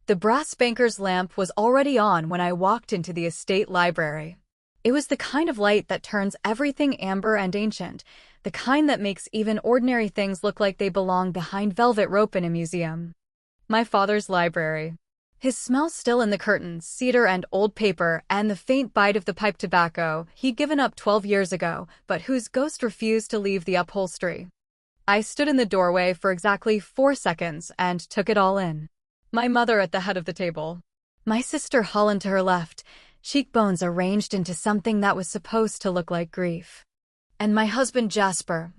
The brass banker's lamp was already on when I walked into the estate library. It was the kind of light that turns everything amber and ancient, the kind that makes even ordinary things look like they belong behind velvet rope in a museum. My father's library. His smell still in the curtains, cedar and old paper, and the faint bite of the pipe tobacco he'd given up 12 years ago, but whose ghost refused to leave the upholstery. I stood in the doorway for exactly 4 seconds and took it all in. My mother at the head of the table. My sister Holland to her left, cheekbones arranged into something that was supposed to look like grief. And my husband Jasper,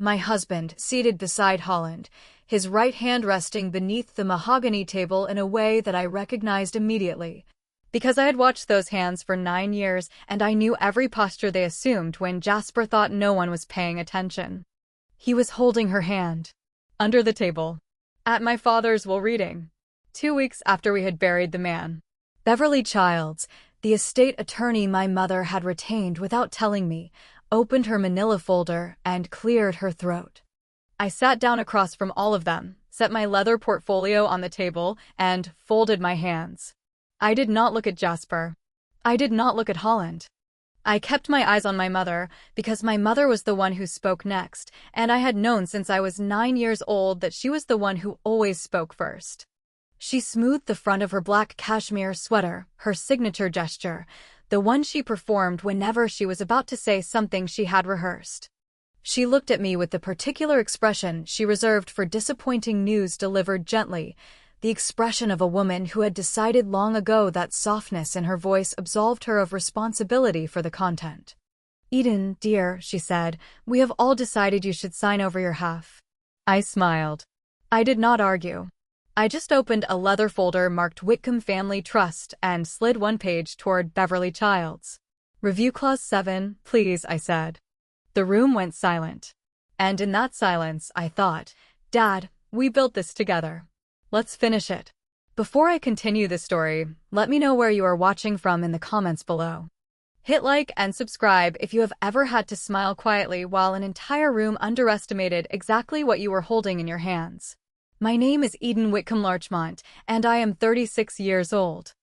seated beside Holland, his right hand resting beneath the mahogany table in a way that I recognized immediately. Because I had watched those hands for 9 years, and I knew every posture they assumed when Jasper thought no one was paying attention. He was holding her hand. Under the table. At my father's while reading. 2 weeks after we had buried the man. Beverly Childs, the estate attorney my mother had retained without telling me, opened her manila folder and cleared her throat. I sat down across from all of them, set my leather portfolio on the table, and folded my hands. I did not look at Jasper. I did not look at Holland. I kept my eyes on my mother, because my mother was the one who spoke next, and I had known since I was 9 years old that she was the one who always spoke first. She smoothed the front of her black cashmere sweater, her signature gesture, the one she performed whenever she was about to say something she had rehearsed. She looked at me with the particular expression she reserved for disappointing news delivered gently, the expression of a woman who had decided long ago that softness in her voice absolved her of responsibility for the content. "Eden, dear," she said, "we have all decided you should sign over your half." I smiled. I did not argue. I just opened a leather folder marked Whitcomb Family Trust and slid one page toward Beverly Childs. "Review Clause 7, please," I said. The room went silent. And in that silence, I thought, Dad, we built this together. Let's finish it. Before I continue the story, let me know where you are watching from in the comments below. Hit like and subscribe if you have ever had to smile quietly while an entire room underestimated exactly what you were holding in your hands. My name is Eden Whitcomb Larchmont, and I am 36 years old.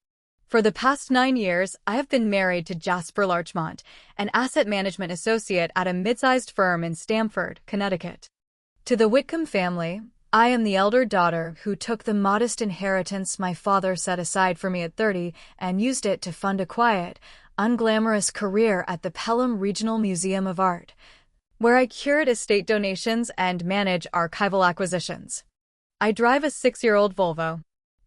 For the past 9 years, I have been married to Jasper Larchmont, an asset management associate at a mid-sized firm in Stamford, Connecticut. To the Whitcomb family, I am the elder daughter who took the modest inheritance my father set aside for me at 30 and used it to fund a quiet, unglamorous career at the Pelham Regional Museum of Art, where I curate estate donations and manage archival acquisitions. I drive a 6-year-old Volvo.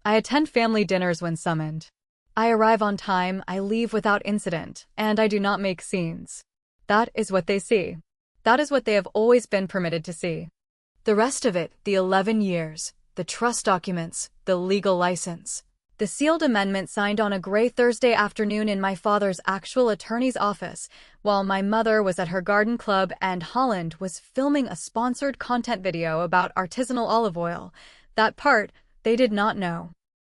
I attend family dinners when summoned. I arrive on time, I leave without incident, and I do not make scenes. That is what they see. That is what they have always been permitted to see. The rest of it, the 11 years, the trust documents, the legal license, the sealed amendment signed on a gray Thursday afternoon in my father's actual attorney's office, while my mother was at her garden club and Holland was filming a sponsored content video about artisanal olive oil. That part, they did not know.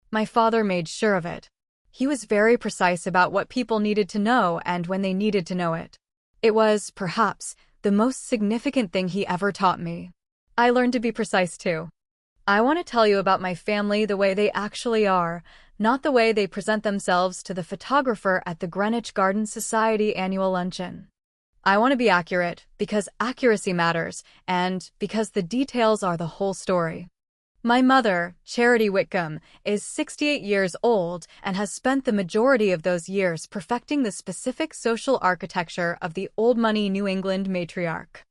My father made sure of it. He was very precise about what people needed to know and when they needed to know it. It was, perhaps, the most significant thing he ever taught me. I learned to be precise too. I want to tell you about my family the way they actually are, not the way they present themselves to the photographer at the Greenwich Garden Society annual luncheon. I want to be accurate because accuracy matters and because the details are the whole story. My mother, Charity Whitcomb, is 68 years old and has spent the majority of those years perfecting the specific social architecture of the old money New England matriarch.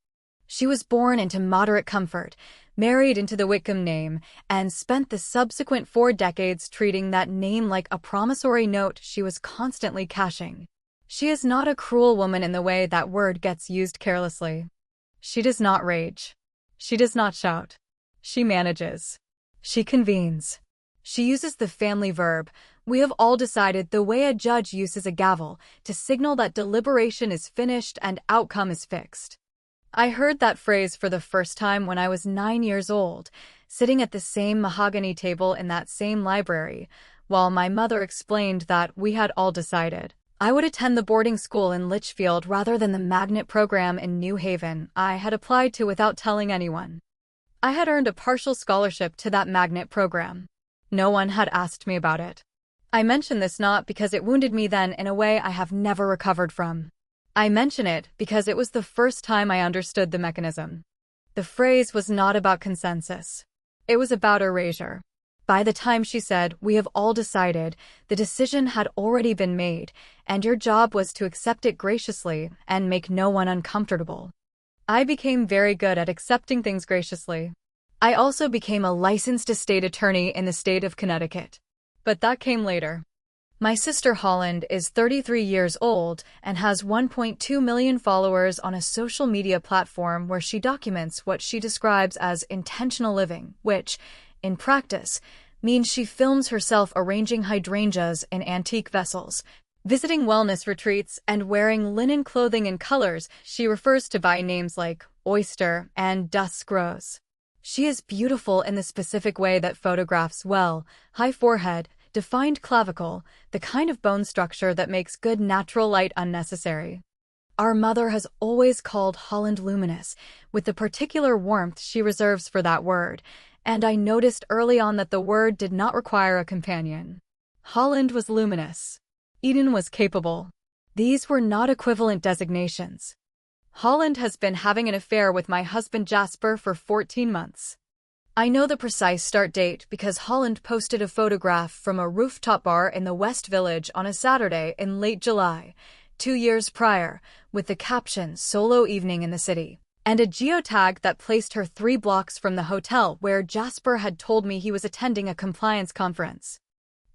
She was born into moderate comfort, married into the Whitcomb name, and spent the subsequent 4 decades treating that name like a promissory note she was constantly cashing. She is not a cruel woman in the way that word gets used carelessly. She does not rage. She does not shout. She manages. She convenes. She uses the family verb, we have all decided, the way a judge uses a gavel, to signal that deliberation is finished and outcome is fixed. I heard that phrase for the first time when I was 9 years old, sitting at the same mahogany table in that same library, while my mother explained that we had all decided I would attend the boarding school in Litchfield rather than the magnet program in New Haven I had applied to without telling anyone. I had earned a partial scholarship to that magnet program. No one had asked me about it. I mention this not because it wounded me then in a way I have never recovered from. I mention it because it was the first time I understood the mechanism. The phrase was not about consensus. It was about erasure. By the time she said, "We have all decided," the decision had already been made, and your job was to accept it graciously and make no one uncomfortable. I became very good at accepting things graciously. I also became a licensed estate attorney in the state of Connecticut. But that came later. My sister Holland is 33 years old and has 1.2 million followers on a social media platform where she documents what she describes as intentional living, which, in practice, means she films herself arranging hydrangeas in antique vessels, visiting wellness retreats, and wearing linen clothing in colors she refers to by names like oyster and dusk rose. She is beautiful in the specific way that photographs well: high forehead, defined clavicle, the kind of bone structure that makes good natural light unnecessary. Our mother has always called Holland luminous, with the particular warmth she reserves for that word, and I noticed early on that the word did not require a companion. Holland was luminous. Eden was capable. These were not equivalent designations. Holland has been having an affair with my husband Jasper for 14 months. I know the precise start date because Holland posted a photograph from a rooftop bar in the West Village on a Saturday in late July, 2 years prior, with the caption "Solo Evening in the City," and a geotag that placed her 3 blocks from the hotel where Jasper had told me he was attending a compliance conference.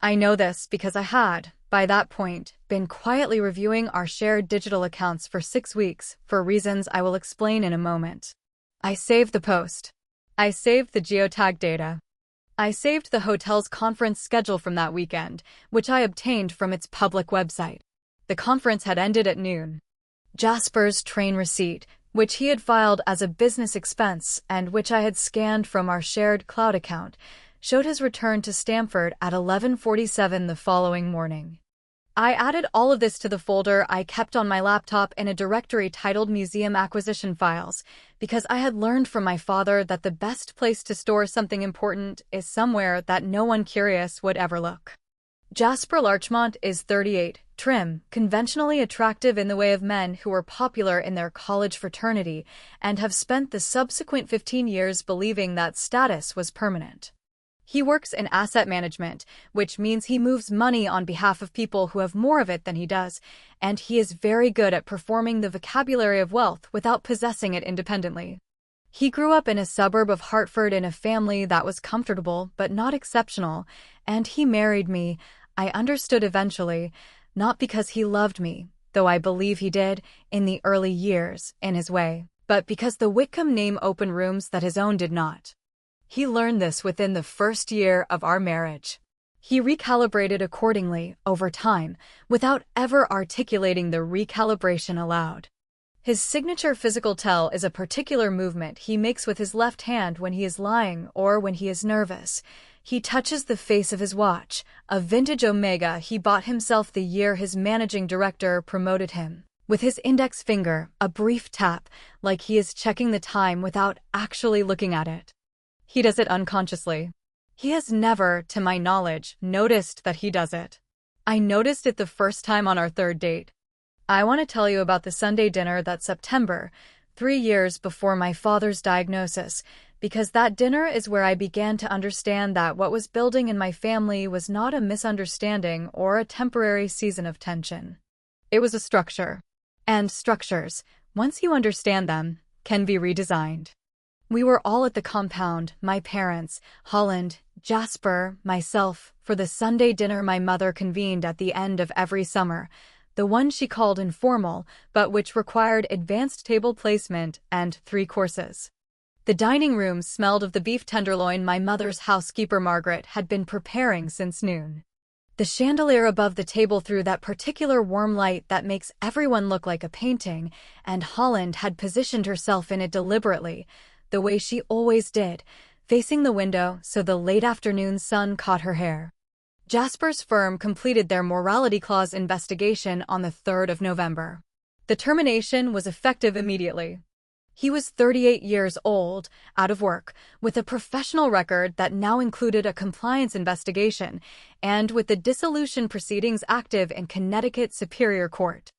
I know this because I had, by that point, been quietly reviewing our shared digital accounts for 6 weeks, for reasons I will explain in a moment. I saved the post. I saved the geotag data. I saved the hotel's conference schedule from that weekend, which I obtained from its public website. The conference had ended at noon. Jasper's train receipt, which he had filed as a business expense and which I had scanned from our shared cloud account, showed his return to Stamford at 11:47 the following morning. I added all of this to the folder I kept on my laptop in a directory titled Museum Acquisition Files, because I had learned from my father that the best place to store something important is somewhere that no one curious would ever look. Jasper Larchmont is 38, trim, conventionally attractive in the way of men who were popular in their college fraternity and have spent the subsequent 15 years believing that status was permanent. He works in asset management, which means he moves money on behalf of people who have more of it than he does, and he is very good at performing the vocabulary of wealth without possessing it independently. He grew up in a suburb of Hartford in a family that was comfortable but not exceptional, and he married me, I understood eventually, not because he loved me, though I believe he did, in the early years, in his way, but because the Whitcomb name opened rooms that his own did not. He learned this within the first year of our marriage. He recalibrated accordingly, over time, without ever articulating the recalibration aloud. His signature physical tell is a particular movement he makes with his left hand when he is lying or when he is nervous. He touches the face of his watch, a vintage Omega he bought himself the year his managing director promoted him. With his index finger, a brief tap, like he is checking the time without actually looking at it. He does it unconsciously. He has never, to my knowledge, noticed that he does it. I noticed it the first time on our 3rd date. I want to tell you about the Sunday dinner that September, 3 years before my father's diagnosis, because that dinner is where I began to understand that what was building in my family was not a misunderstanding or a temporary season of tension. It was a structure. And structures, once you understand them, can be redesigned. We were all at the compound, my parents, Holland, Jasper, myself, for the Sunday dinner my mother convened at the end of every summer, the one she called informal, but which required advanced table placement and 3 courses. The dining room smelled of the beef tenderloin my mother's housekeeper Margaret had been preparing since noon. The chandelier above the table threw that particular warm light that makes everyone look like a painting, and Holland had positioned herself in it deliberately, the way she always did, facing the window so the late afternoon sun caught her hair. Jasper's firm completed their morality clause investigation on the 3rd of November. The termination was effective immediately. He was 38 years old, out of work, with a professional record that now included a compliance investigation, and with the dissolution proceedings active in Connecticut Superior Court.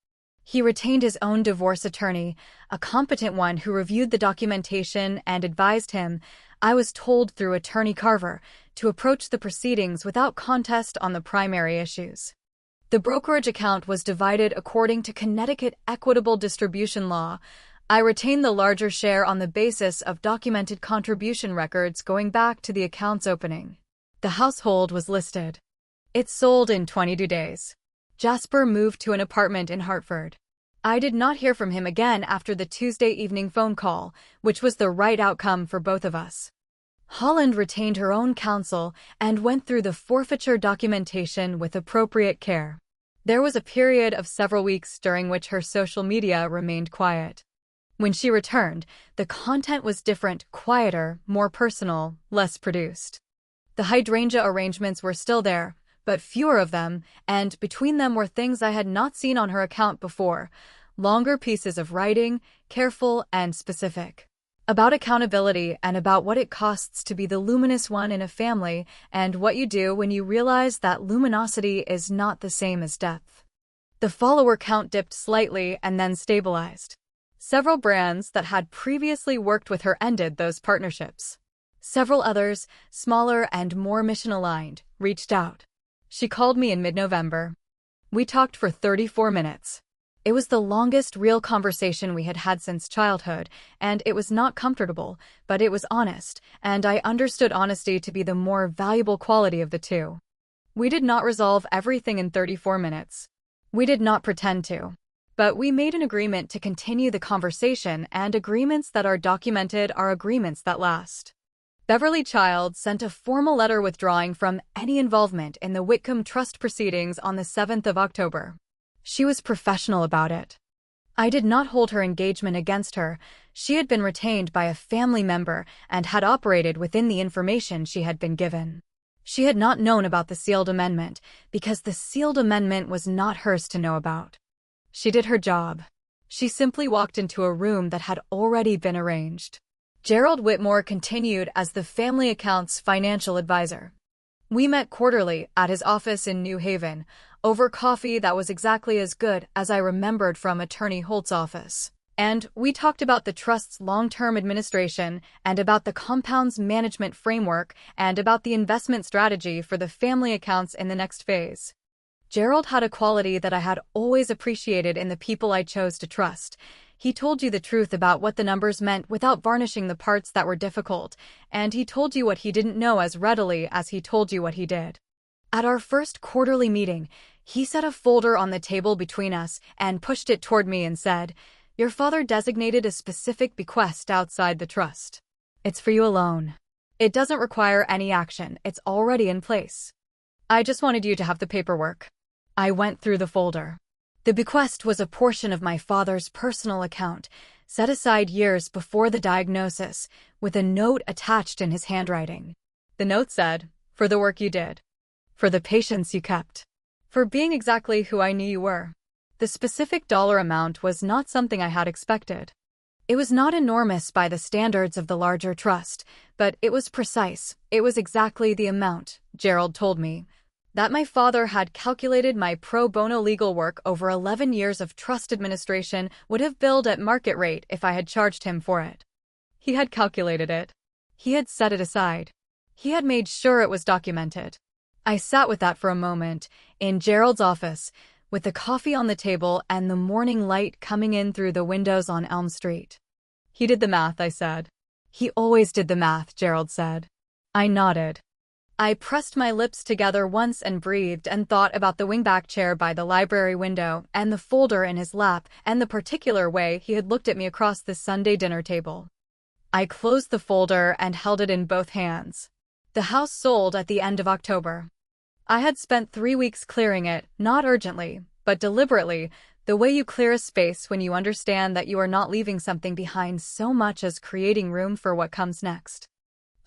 He retained his own divorce attorney, a competent one who reviewed the documentation and advised him, I was told through Attorney Carver, to approach the proceedings without contest on the primary issues. The brokerage account was divided according to Connecticut equitable distribution law. I retained the larger share on the basis of documented contribution records going back to the account's opening. The household was listed. It sold in 22 days. Jasper moved to an apartment in Hartford. I did not hear from him again after the Tuesday evening phone call, which was the right outcome for both of us. Holland retained her own counsel and went through the forfeiture documentation with appropriate care. There was a period of several weeks during which her social media remained quiet. When she returned, the content was different, quieter, more personal, less produced. The hydrangea arrangements were still there, but fewer of them, and between them were things I had not seen on her account before, longer pieces of writing, careful and specific. About accountability and about what it costs to be the luminous one in a family and what you do when you realize that luminosity is not the same as depth. The follower count dipped slightly and then stabilized. Several brands that had previously worked with her ended those partnerships. Several others, smaller and more mission-aligned, reached out. She called me in mid-November. We talked for 34 minutes. It was the longest real conversation we had had since childhood, and it was not comfortable, but it was honest, and I understood honesty to be the more valuable quality of the two. We did not resolve everything in 34 minutes. We did not pretend to. But we made an agreement to continue the conversation, and agreements that are documented are agreements that last. Beverly Child sent a formal letter withdrawing from any involvement in the Whitcomb Trust proceedings on the 7th of October. She was professional about it. I did not hold her engagement against her. She had been retained by a family member and had operated within the information she had been given. She had not known about the sealed amendment because the sealed amendment was not hers to know about. She did her job. She simply walked into a room that had already been arranged. Gerald Whitmore continued as the family account's financial advisor. We met quarterly at his office in New Haven, over coffee that was exactly as good as I remembered from Attorney Holt's office. And we talked about the trust's long-term administration and about the compound's management framework and about the investment strategy for the family accounts in the next phase. Gerald had a quality that I had always appreciated in the people I chose to trust. He told you the truth about what the numbers meant without varnishing the parts that were difficult, and he told you what he didn't know as readily as he told you what he did. At our first quarterly meeting, he set a folder on the table between us and pushed it toward me and said, "Your father designated a specific bequest outside the trust. It's for you alone. It doesn't require any action. It's already in place. I just wanted you to have the paperwork." I went through the folder. The bequest was a portion of my father's personal account, set aside years before the diagnosis, with a note attached in his handwriting. The note said, "For the work you did. For the patience you kept. For being exactly who I knew you were." The specific dollar amount was not something I had expected. It was not enormous by the standards of the larger trust, but it was precise. It was exactly the amount, Gerald told me, that my father had calculated my pro bono legal work over 11 years of trust administration would have billed at market rate if I had charged him for it. He had calculated it. He had set it aside. He had made sure it was documented. I sat with that for a moment, in Gerald's office, with the coffee on the table and the morning light coming in through the windows on Elm Street. "He did the math," I said. "He always did the math," Gerald said. I nodded. I pressed my lips together once and breathed and thought about the wingback chair by the library window and the folder in his lap and the particular way he had looked at me across the Sunday dinner table. I closed the folder and held it in both hands. The house sold at the end of October. I had spent 3 weeks clearing it, not urgently, but deliberately, the way you clear a space when you understand that you are not leaving something behind so much as creating room for what comes next.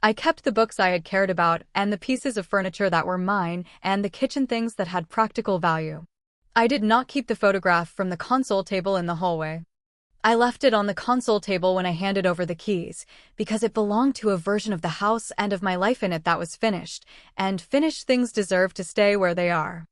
I kept the books I had cared about and the pieces of furniture that were mine and the kitchen things that had practical value. I did not keep the photograph from the console table in the hallway. I left it on the console table when I handed over the keys, because it belonged to a version of the house and of my life in it that was finished, and finished things deserve to stay where they are.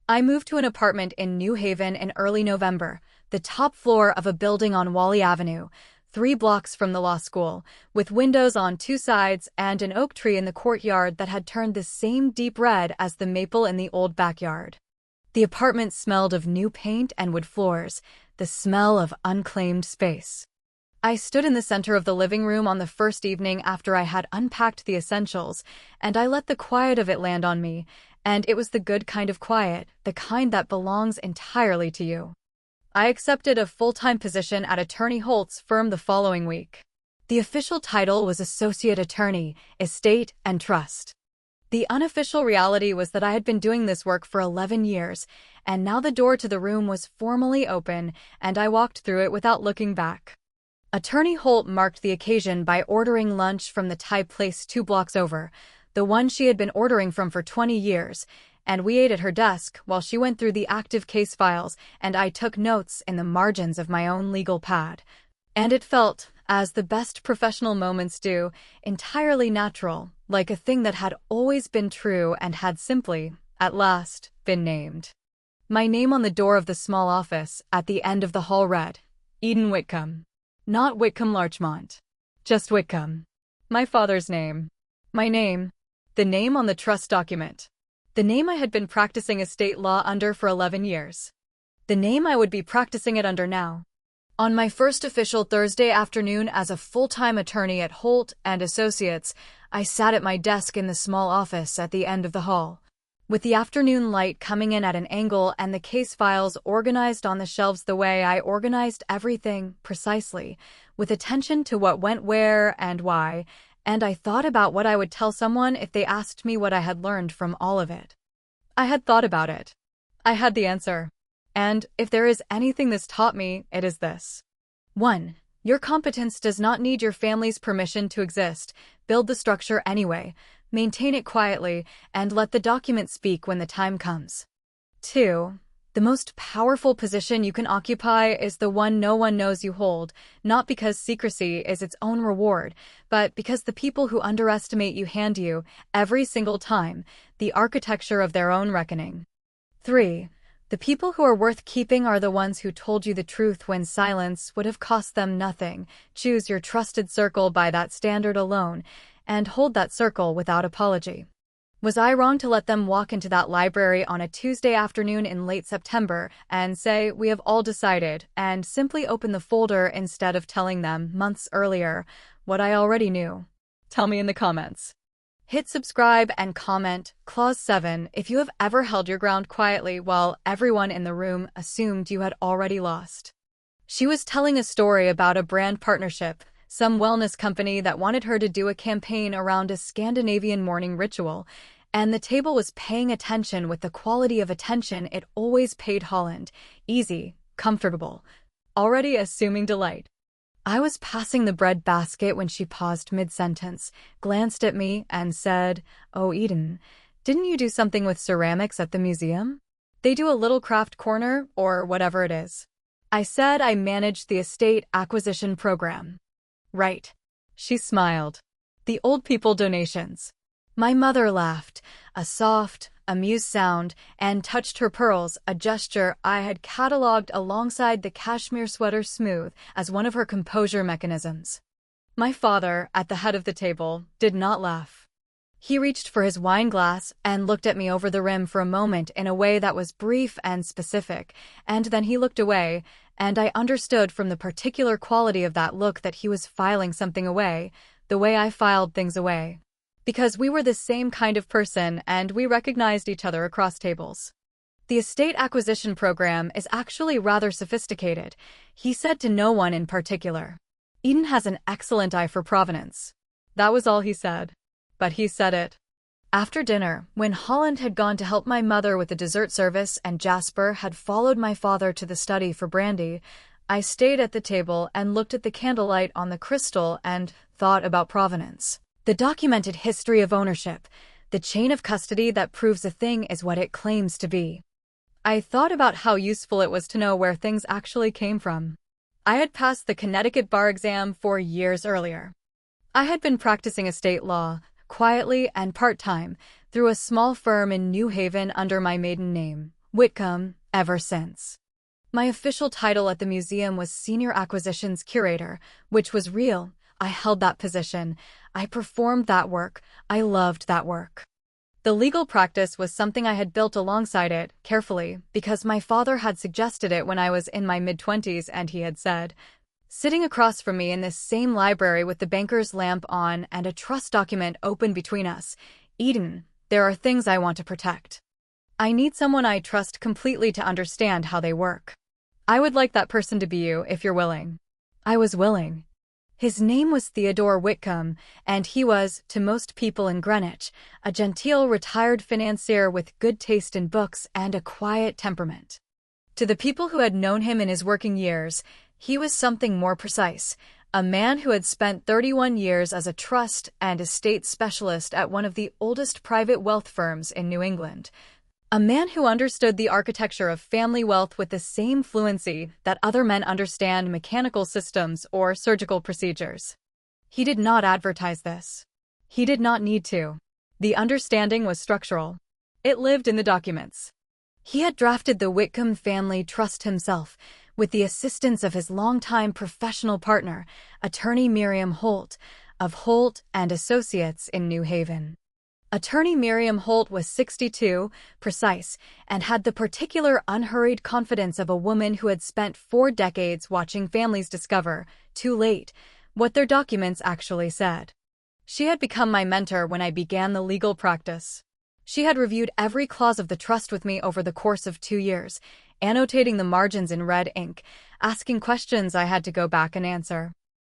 I moved to an apartment in New Haven in early November, the top floor of a building on Wally Avenue, 3 blocks from the law school, with windows on 2 sides and an oak tree in the courtyard that had turned the same deep red as the maple in the old backyard. The apartment smelled of new paint and wood floors, the smell of unclaimed space. I stood in the center of the living room on the first evening after I had unpacked the essentials, and I let the quiet of it land on me, and it was the good kind of quiet, the kind that belongs entirely to you. I accepted a full-time position at Attorney Holt's firm the following week. The official title was Associate Attorney, Estate and Trust. The unofficial reality was that I had been doing this work for 11 years, and now the door to the room was formally open, and I walked through it without looking back. Attorney Holt marked the occasion by ordering lunch from the Thai place 2 blocks over, the one she had been ordering from for 20 years, and we ate at her desk while she went through the active case files and I took notes in the margins of my own legal pad. And it felt, as the best professional moments do, entirely natural, like a thing that had always been true and had simply, at last, been named. My name on the door of the small office at the end of the hall read, Eden Whitcomb. Not Whitcomb Larchmont. Just Whitcomb. My father's name. My name. The name on the trust document. The name I had been practicing estate law under for 11 years. The name I would be practicing it under now. On my first official Thursday afternoon as a full-time attorney at Holt and Associates, I sat at my desk in the small office at the end of the hall. With the afternoon light coming in at an angle and the case files organized on the shelves the way I organized everything, precisely, with attention to what went where and why, and I thought about what I would tell someone if they asked me what I had learned from all of it. I had thought about it. I had the answer. And if there is anything this taught me, it is this. 1. Your competence does not need your family's permission to exist. Build the structure anyway, maintain it quietly, and let the document speak when the time comes. 2. The most powerful position you can occupy is the one no one knows you hold, not because secrecy is its own reward, but because the people who underestimate you hand you, every single time, the architecture of their own reckoning. 3. The people who are worth keeping are the ones who told you the truth when silence would have cost them nothing. Choose your trusted circle by that standard alone, and hold that circle without apology. Was I wrong to let them walk into that library on a Tuesday afternoon in late September and say, "We have all decided," and simply open the folder instead of telling them, months earlier, what I already knew? Tell me in the comments. Hit subscribe and comment, Clause 7, if you have ever held your ground quietly while everyone in the room assumed you had already lost. She was telling a story about a brand partnership, some wellness company that wanted her to do a campaign around a Scandinavian morning ritual, and the table was paying attention with the quality of attention it always paid Holland, easy, comfortable, already assuming delight. I was passing the bread basket when she paused mid-sentence, glanced at me, and said, "Oh, Eden, didn't you do something with ceramics at the museum? They do a little craft corner, or whatever it is." I said I managed the estate acquisition program. Right. She smiled. The old people donations. My mother laughed, a soft, amused sound, and touched her pearls, a gesture I had catalogued alongside the cashmere sweater smooth as one of her composure mechanisms. My father, at the head of the table, did not laugh. He reached for his wine glass and looked at me over the rim for a moment in a way that was brief and specific, and then he looked away, and I understood from the particular quality of that look that he was filing something away, the way I filed things away. Because we were the same kind of person and we recognized each other across tables. The estate acquisition program is actually rather sophisticated, he said to no one in particular. Eden has an excellent eye for provenance. That was all he said. But he said it. After dinner, when Holland had gone to help my mother with the dessert service and Jasper had followed my father to the study for brandy, I stayed at the table and looked at the candlelight on the crystal and thought about provenance. The documented history of ownership, the chain of custody that proves a thing is what it claims to be. I thought about how useful it was to know where things actually came from. I had passed the Connecticut bar exam 4 years earlier. I had been practicing estate law, quietly and part-time, through a small firm in New Haven under my maiden name, Whitcomb, ever since. My official title at the museum was Senior Acquisitions Curator, which was real. I held that position. I performed that work. I loved that work. The legal practice was something I had built alongside it, carefully, because my father had suggested it when I was in my mid-20s and he had said, sitting across from me in this same library with the banker's lamp on and a trust document open between us, Eden, there are things I want to protect. I need someone I trust completely to understand how they work. I would like that person to be you if you're willing. I was willing. His name was Theodore Whitcomb, and he was, to most people in Greenwich, a genteel retired financier with good taste in books and a quiet temperament. To the people who had known him in his working years, he was something more precise, a man who had spent 31 years as a trust and estate specialist at one of the oldest private wealth firms in New England. A man who understood the architecture of family wealth with the same fluency that other men understand mechanical systems or surgical procedures. He did not advertise this. He did not need to. The understanding was structural. It lived in the documents. He had drafted the Whitcomb family trust himself, with the assistance of his longtime professional partner, attorney Miriam Holt, of Holt and Associates in New Haven. Attorney Miriam Holt was 62, precise, and had the particular unhurried confidence of a woman who had spent 4 decades watching families discover, too late, what their documents actually said. She had become my mentor when I began the legal practice. She had reviewed every clause of the trust with me over the course of 2 years, annotating the margins in red ink, asking questions I had to go back and answer.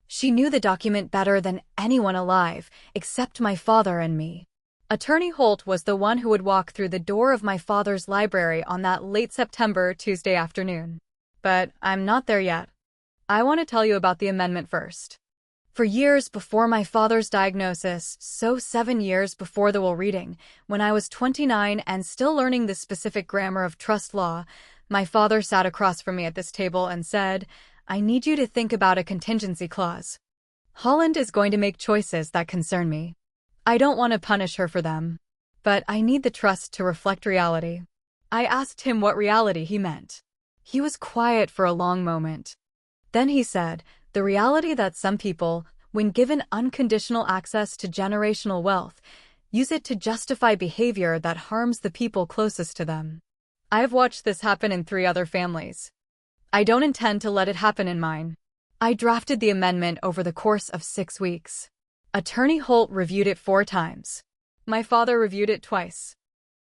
She knew the document better than anyone alive, except my father and me. Attorney Holt was the one who would walk through the door of my father's library on that late September Tuesday afternoon. But I'm not there yet. I want to tell you about the amendment first. For years before my father's diagnosis, so 7 years before the will reading, when I was 29 and still learning the specific grammar of trust law, my father sat across from me at this table and said, I need you to think about a contingency clause. Holland is going to make choices that concern me. I don't want to punish her for them, but I need the trust to reflect reality. I asked him what reality he meant. He was quiet for a long moment. Then he said, the reality that some people, when given unconditional access to generational wealth, use it to justify behavior that harms the people closest to them. I have watched this happen in 3 other families. I don't intend to let it happen in mine. I drafted the amendment over the course of 6 weeks. Attorney Holt reviewed it 4 times. My father reviewed it twice.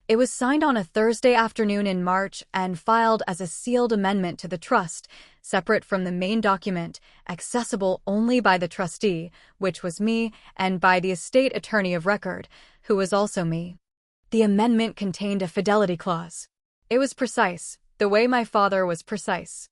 It was signed on a Thursday afternoon in March and filed as a sealed amendment to the trust, separate from the main document, accessible only by the trustee, which was me, and by the estate attorney of record, who was also me. The amendment contained a fidelity clause. It was precise, the way my father was precise.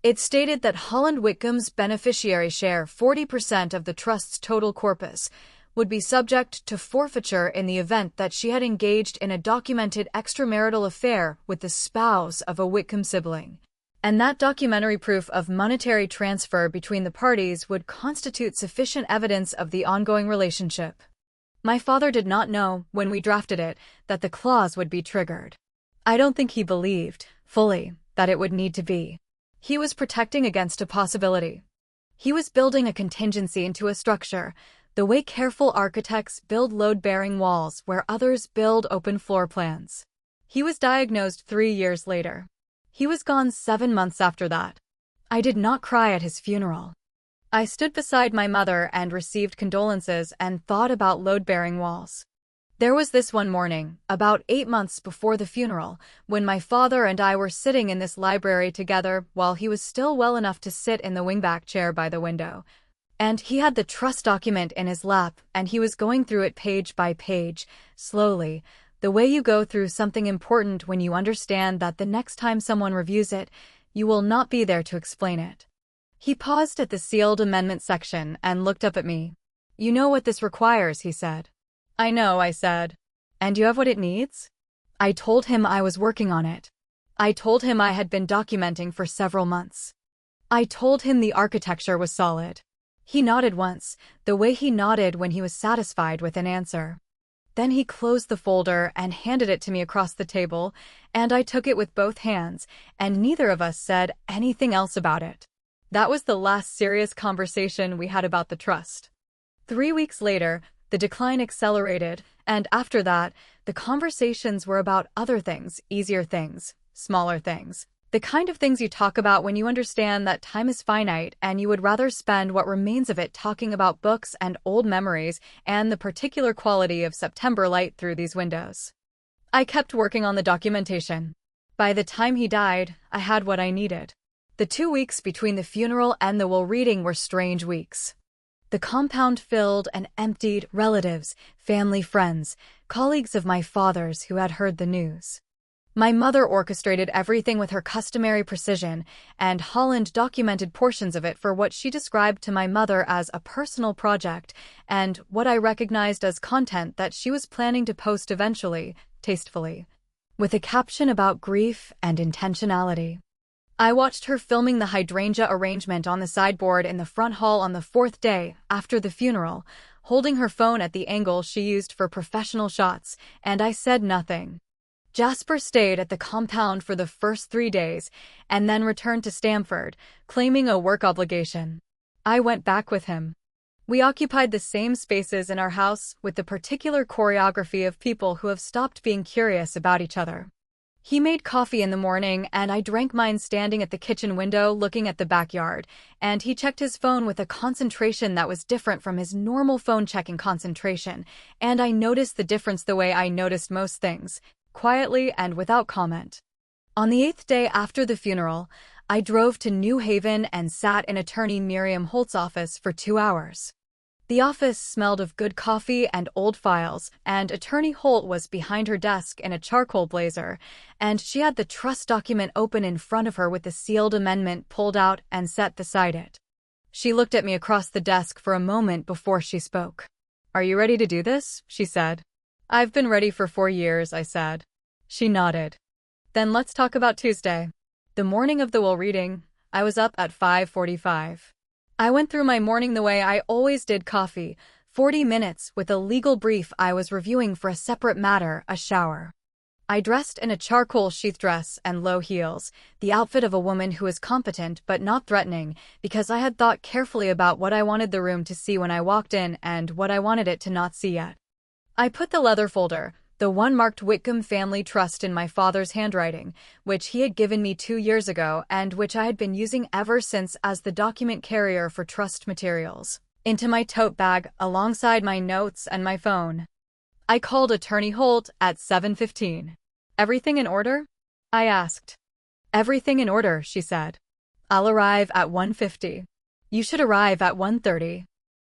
It stated that Holland Whitcomb's beneficiary share 40% of the trust's total corpus would be subject to forfeiture in the event that she had engaged in a documented extramarital affair with the spouse of a Whitcomb sibling, and that documentary proof of monetary transfer between the parties would constitute sufficient evidence of the ongoing relationship. My father did not know, when we drafted it, that the clause would be triggered. I don't think he believed, fully, that it would need to be. He was protecting against a possibility. He was building a contingency into a structure, the way careful architects build load-bearing walls where others build open floor plans. He was diagnosed 3 years later. He was gone 7 months after that. I did not cry at his funeral. I stood beside my mother and received condolences and thought about load-bearing walls. There was this one morning, about 8 months before the funeral, when my father and I were sitting in this library together while he was still well enough to sit in the wingback chair by the window. And he had the trust document in his lap, and he was going through it page by page, slowly, the way you go through something important when you understand that the next time someone reviews it, you will not be there to explain it. He paused at the sealed amendment section and looked up at me. You know what this requires, he said. I know, I said. And you have what it needs? I told him I was working on it. I told him I had been documenting for several months. I told him the architecture was solid. He nodded once, the way he nodded when he was satisfied with an answer. Then he closed the folder and handed it to me across the table, and I took it with both hands, and neither of us said anything else about it. That was the last serious conversation we had about the trust. 3 weeks later, the decline accelerated, and after that, the conversations were about other things, easier things, smaller things. The kind of things you talk about when you understand that time is finite and you would rather spend what remains of it talking about books and old memories and the particular quality of September light through these windows. I kept working on the documentation. By the time he died, I had what I needed. The 2 weeks between the funeral and the will reading were strange weeks. The compound filled and emptied relatives, family, friends, colleagues of my father's who had heard the news. My mother orchestrated everything with her customary precision, and Holland documented portions of it for what she described to my mother as a personal project and what I recognized as content that she was planning to post eventually, tastefully, with a caption about grief and intentionality. I watched her filming the hydrangea arrangement on the sideboard in the front hall on the 4th day after the funeral, holding her phone at the angle she used for professional shots, and I said nothing. Jasper stayed at the compound for the first 3 days and then returned to Stamford, claiming a work obligation. I went back with him. We occupied the same spaces in our house with the particular choreography of people who have stopped being curious about each other. He made coffee in the morning and I drank mine standing at the kitchen window looking at the backyard, and he checked his phone with a concentration that was different from his normal phone-checking concentration, and I noticed the difference the way I noticed most things, quietly and without comment. On the 8th day after the funeral, I drove to New Haven and sat in attorney Miriam Holt's office for 2 hours. The office smelled of good coffee and old files, and attorney Holt was behind her desk in a charcoal blazer, and she had the trust document open in front of her with the sealed amendment pulled out and set beside it. She looked at me across the desk for a moment before she spoke. "Are you ready to do this?" she said. "I've been ready for 4 years," I said. She nodded. "Then let's talk about Tuesday." The morning of the will reading, I was up at 5:45. I went through my morning the way I always did, coffee, 40 minutes with a legal brief I was reviewing for a separate matter, a shower. I dressed in a charcoal sheath dress and low heels, the outfit of a woman who is competent but not threatening, because I had thought carefully about what I wanted the room to see when I walked in and what I wanted it to not see yet. I put the leather folder, the one marked Whitcomb Family Trust, in my father's handwriting, which he had given me 2 years ago and which I had been using ever since as the document carrier for trust materials, into my tote bag alongside my notes and my phone. I called attorney Holt at 7:15. "Everything in order?" I asked. "Everything in order," she said. "I'll arrive at 1:50. You should arrive at 1:30.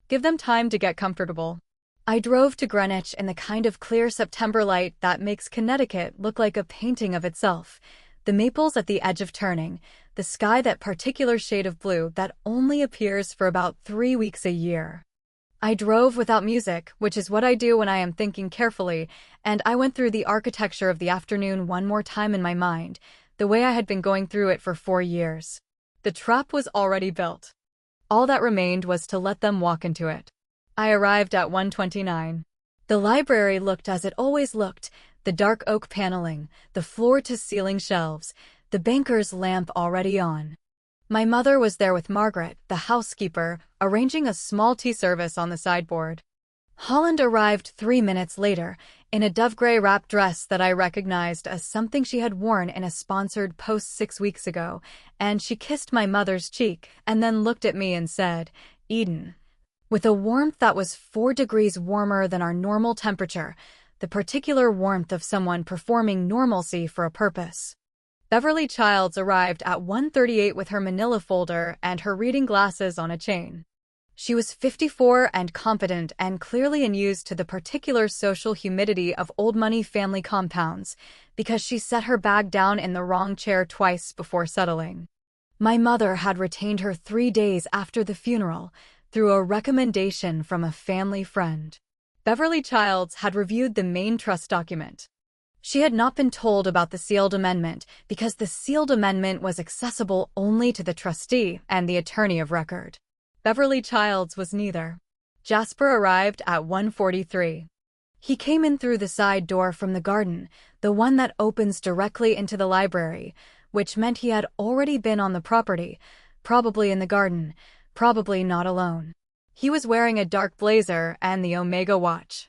Give them time to get comfortable." I drove to Greenwich in the kind of clear September light that makes Connecticut look like a painting of itself, the maples at the edge of turning, the sky that particular shade of blue that only appears for about 3 weeks a year. I drove without music, which is what I do when I am thinking carefully, and I went through the architecture of the afternoon one more time in my mind, the way I had been going through it for 4 years. The trap was already built. All that remained was to let them walk into it. I arrived at 1:29. The library looked as it always looked, the dark oak paneling, the floor-to-ceiling shelves, the banker's lamp already on. My mother was there with Margaret, the housekeeper, arranging a small tea service on the sideboard. Holland arrived 3 minutes later, in a dove-gray wrap dress that I recognized as something she had worn in a sponsored post 6 weeks ago, and she kissed my mother's cheek and then looked at me and said, "Eden," with a warmth that was 4 degrees warmer than our normal temperature, the particular warmth of someone performing normalcy for a purpose. Beverly Childs arrived at 1:38 with her manila folder and her reading glasses on a chain. She was 54 and competent and clearly unused to the particular social humidity of old money family compounds, because she set her bag down in the wrong chair twice before settling. My mother had retained her 3 days after the funeral, through a recommendation from a family friend. Beverly Childs had reviewed the main trust document. She had not been told about the sealed amendment because the sealed amendment was accessible only to the trustee and the attorney of record. Beverly Childs was neither. Jasper arrived at 1:43. He came in through the side door from the garden, the one that opens directly into the library, which meant he had already been on the property, probably in the garden, probably not alone. He was wearing a dark blazer and the Omega watch.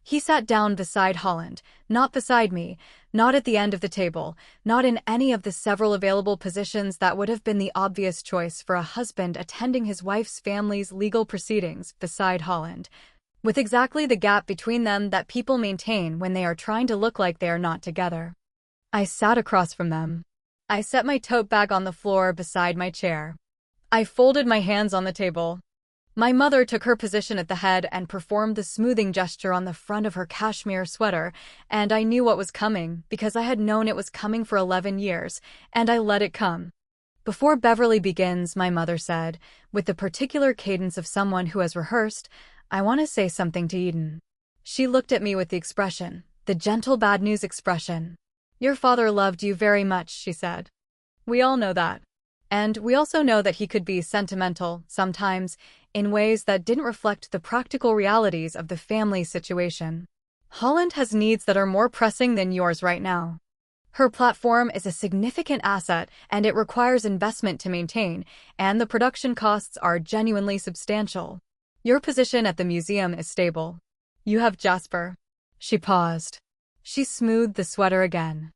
He sat down beside Holland, not beside me, not at the end of the table, not in any of the several available positions that would have been the obvious choice for a husband attending his wife's family's legal proceedings beside Holland, with exactly the gap between them that people maintain when they are trying to look like they are not together. I sat across from them. I set my tote bag on the floor beside my chair. I folded my hands on the table. My mother took her position at the head and performed the smoothing gesture on the front of her cashmere sweater, and I knew what was coming because I had known it was coming for 11 years, and I let it come. Before Beverly begins, my mother said, with the particular cadence of someone who has rehearsed, I want to say something to Eden. She looked at me with the expression, the gentle bad news expression. Your father loved you very much, she said. We all know that. And we also know that he could be sentimental, sometimes, in ways that didn't reflect the practical realities of the family situation. Holland has needs that are more pressing than yours right now. Her platform is a significant asset and it requires investment to maintain, and the production costs are genuinely substantial. Your position at the museum is stable. You have Jasper. She paused. She smoothed the sweater again.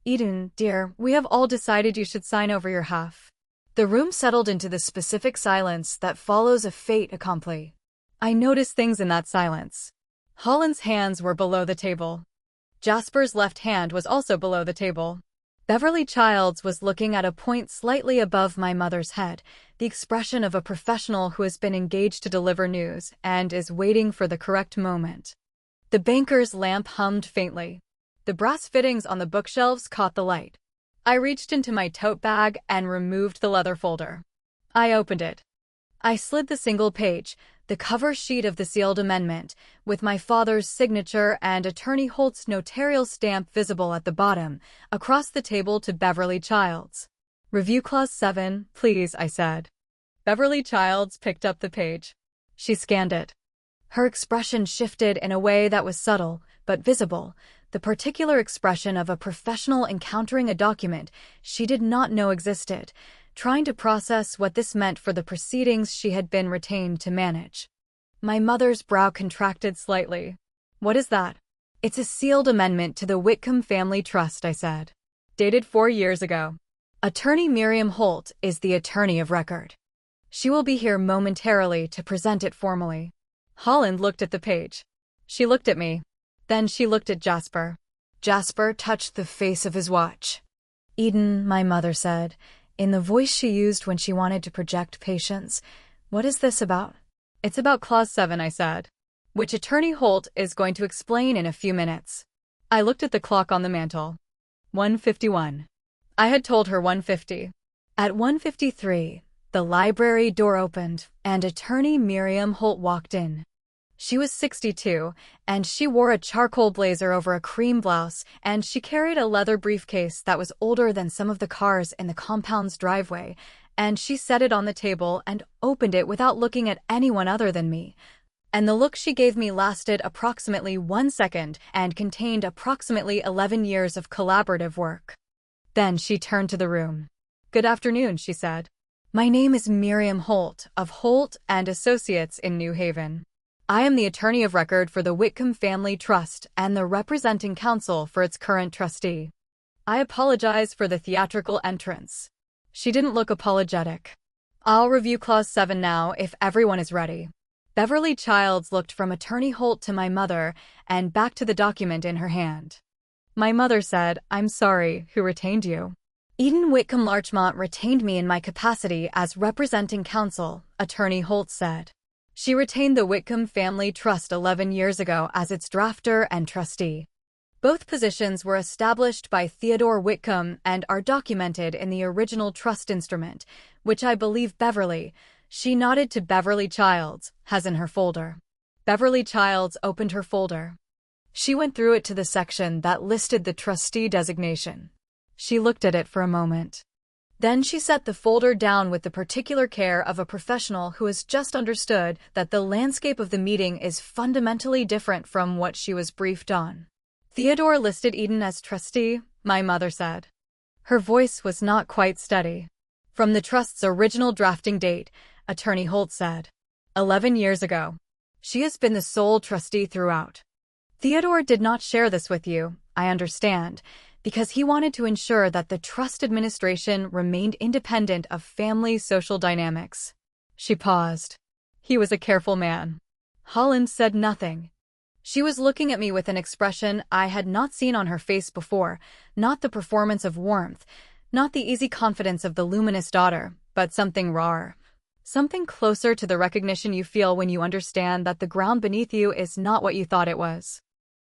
Eden, dear, we have all decided you should sign over your half. The room settled into the specific silence that follows a fait accompli. I noticed things in that silence. Holland's hands were below the table. Jasper's left hand was also below the table. Beverly Childs was looking at a point slightly above my mother's head, the expression of a professional who has been engaged to deliver news and is waiting for the correct moment. The banker's lamp hummed faintly. The brass fittings on the bookshelves caught the light. I reached into my tote bag and removed the leather folder. I opened it. I slid the single page, the cover sheet of the sealed amendment, with my father's signature and Attorney Holt's notarial stamp visible at the bottom, across the table to Beverly Childs. Review Clause 7, please, I said. Beverly Childs picked up the page. She scanned it. Her expression shifted in a way that was subtle, but visible, the particular expression of a professional encountering a document she did not know existed, trying to process what this meant for the proceedings she had been retained to manage. My mother's brow contracted slightly. What is that? It's a sealed amendment to the Whitcomb Family Trust, I said. Dated 4 years ago. Attorney Miriam Holt is the attorney of record. She will be here momentarily to present it formally. Holland looked at the page. She looked at me. Then she looked at Jasper. Jasper touched the face of his watch. Eden, my mother said, in the voice she used when she wanted to project patience, what is this about? It's about Clause 7, I said, which Attorney Holt is going to explain in a few minutes. I looked at the clock on the mantel. 1:51. I had told her 1:50. At 1:53, the library door opened, and Attorney Miriam Holt walked in. She was 62, and she wore a charcoal blazer over a cream blouse, and she carried a leather briefcase that was older than some of the cars in the compound's driveway, and she set it on the table and opened it without looking at anyone other than me. And the look she gave me lasted approximately 1 second and contained approximately 11 years of collaborative work. Then she turned to the room. Good afternoon, she said. My name is Miriam Holt of Holt and Associates in New Haven. I am the attorney of record for the Whitcomb Family Trust and the representing counsel for its current trustee. I apologize for the theatrical entrance. She didn't look apologetic. I'll review Clause 7 now if everyone is ready. Beverly Childs looked from Attorney Holt to my mother and back to the document in her hand. My mother said, I'm sorry, who retained you? Eden Whitcomb Larchmont retained me in my capacity as representing counsel, Attorney Holt said. She retained the Whitcomb Family Trust 11 years ago as its drafter and trustee. Both positions were established by Theodore Whitcomb and are documented in the original trust instrument, which I believe Beverly, she nodded to Beverly Childs, has in her folder. Beverly Childs opened her folder. She went through it to the section that listed the trustee designation. She looked at it for a moment. Then she set the folder down with the particular care of a professional who has just understood that the landscape of the meeting is fundamentally different from what she was briefed on. Theodore listed Eden as trustee, my mother said. Her voice was not quite steady. From the trust's original drafting date, Attorney Holt said. 11 years ago. She has been the sole trustee throughout. Theodore did not share this with you, I understand, because he wanted to ensure that the trust administration remained independent of family social dynamics. She paused. He was a careful man. Holland said nothing. She was looking at me with an expression I had not seen on her face before, not the performance of warmth, not the easy confidence of the luminous daughter, but something rawer. Something closer to the recognition you feel when you understand that the ground beneath you is not what you thought it was.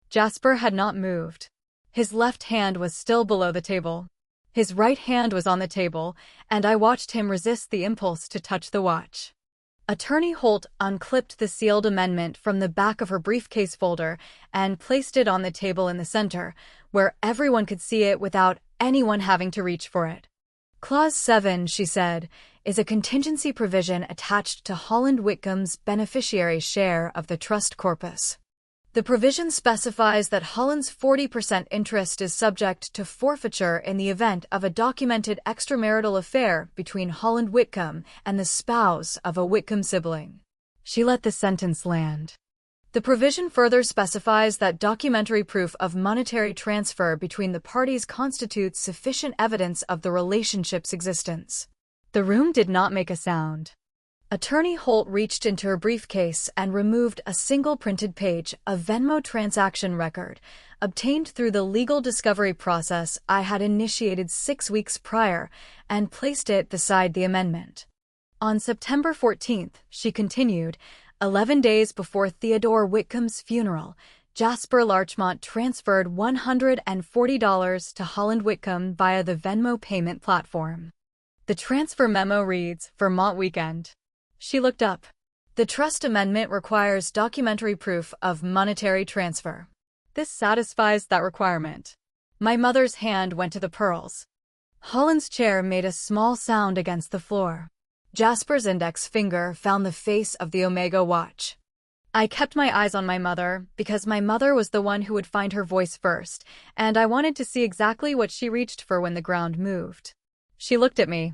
Jasper had not moved. His left hand was still below the table. His right hand was on the table, and I watched him resist the impulse to touch the watch. Attorney Holt unclipped the sealed amendment from the back of her briefcase folder and placed it on the table in the center, where everyone could see it without anyone having to reach for it. Clause 7, she said, is a contingency provision attached to Holland Whitcomb's beneficiary share of the trust corpus. The provision specifies that Holland's 40% interest is subject to forfeiture in the event of a documented extramarital affair between Holland Whitcomb and the spouse of a Whitcomb sibling. She let the sentence land. The provision further specifies that documentary proof of monetary transfer between the parties constitutes sufficient evidence of the relationship's existence. The room did not make a sound. Attorney Holt reached into her briefcase and removed a single printed page of Venmo transaction record, obtained through the legal discovery process I had initiated 6 weeks prior, and placed it beside the amendment. On September 14th, she continued, 11 days before Theodore Whitcomb's funeral, Jasper Larchmont transferred $140 to Holland Whitcomb via the Venmo payment platform. The transfer memo reads, Vermont weekend. She looked up. The trust amendment requires documentary proof of monetary transfer. This satisfies that requirement. My mother's hand went to the pearls. Holland's chair made a small sound against the floor. Jasper's index finger found the face of the Omega watch. I kept my eyes on my mother because my mother was the one who would find her voice first, and I wanted to see exactly what she reached for when the ground moved. She looked at me.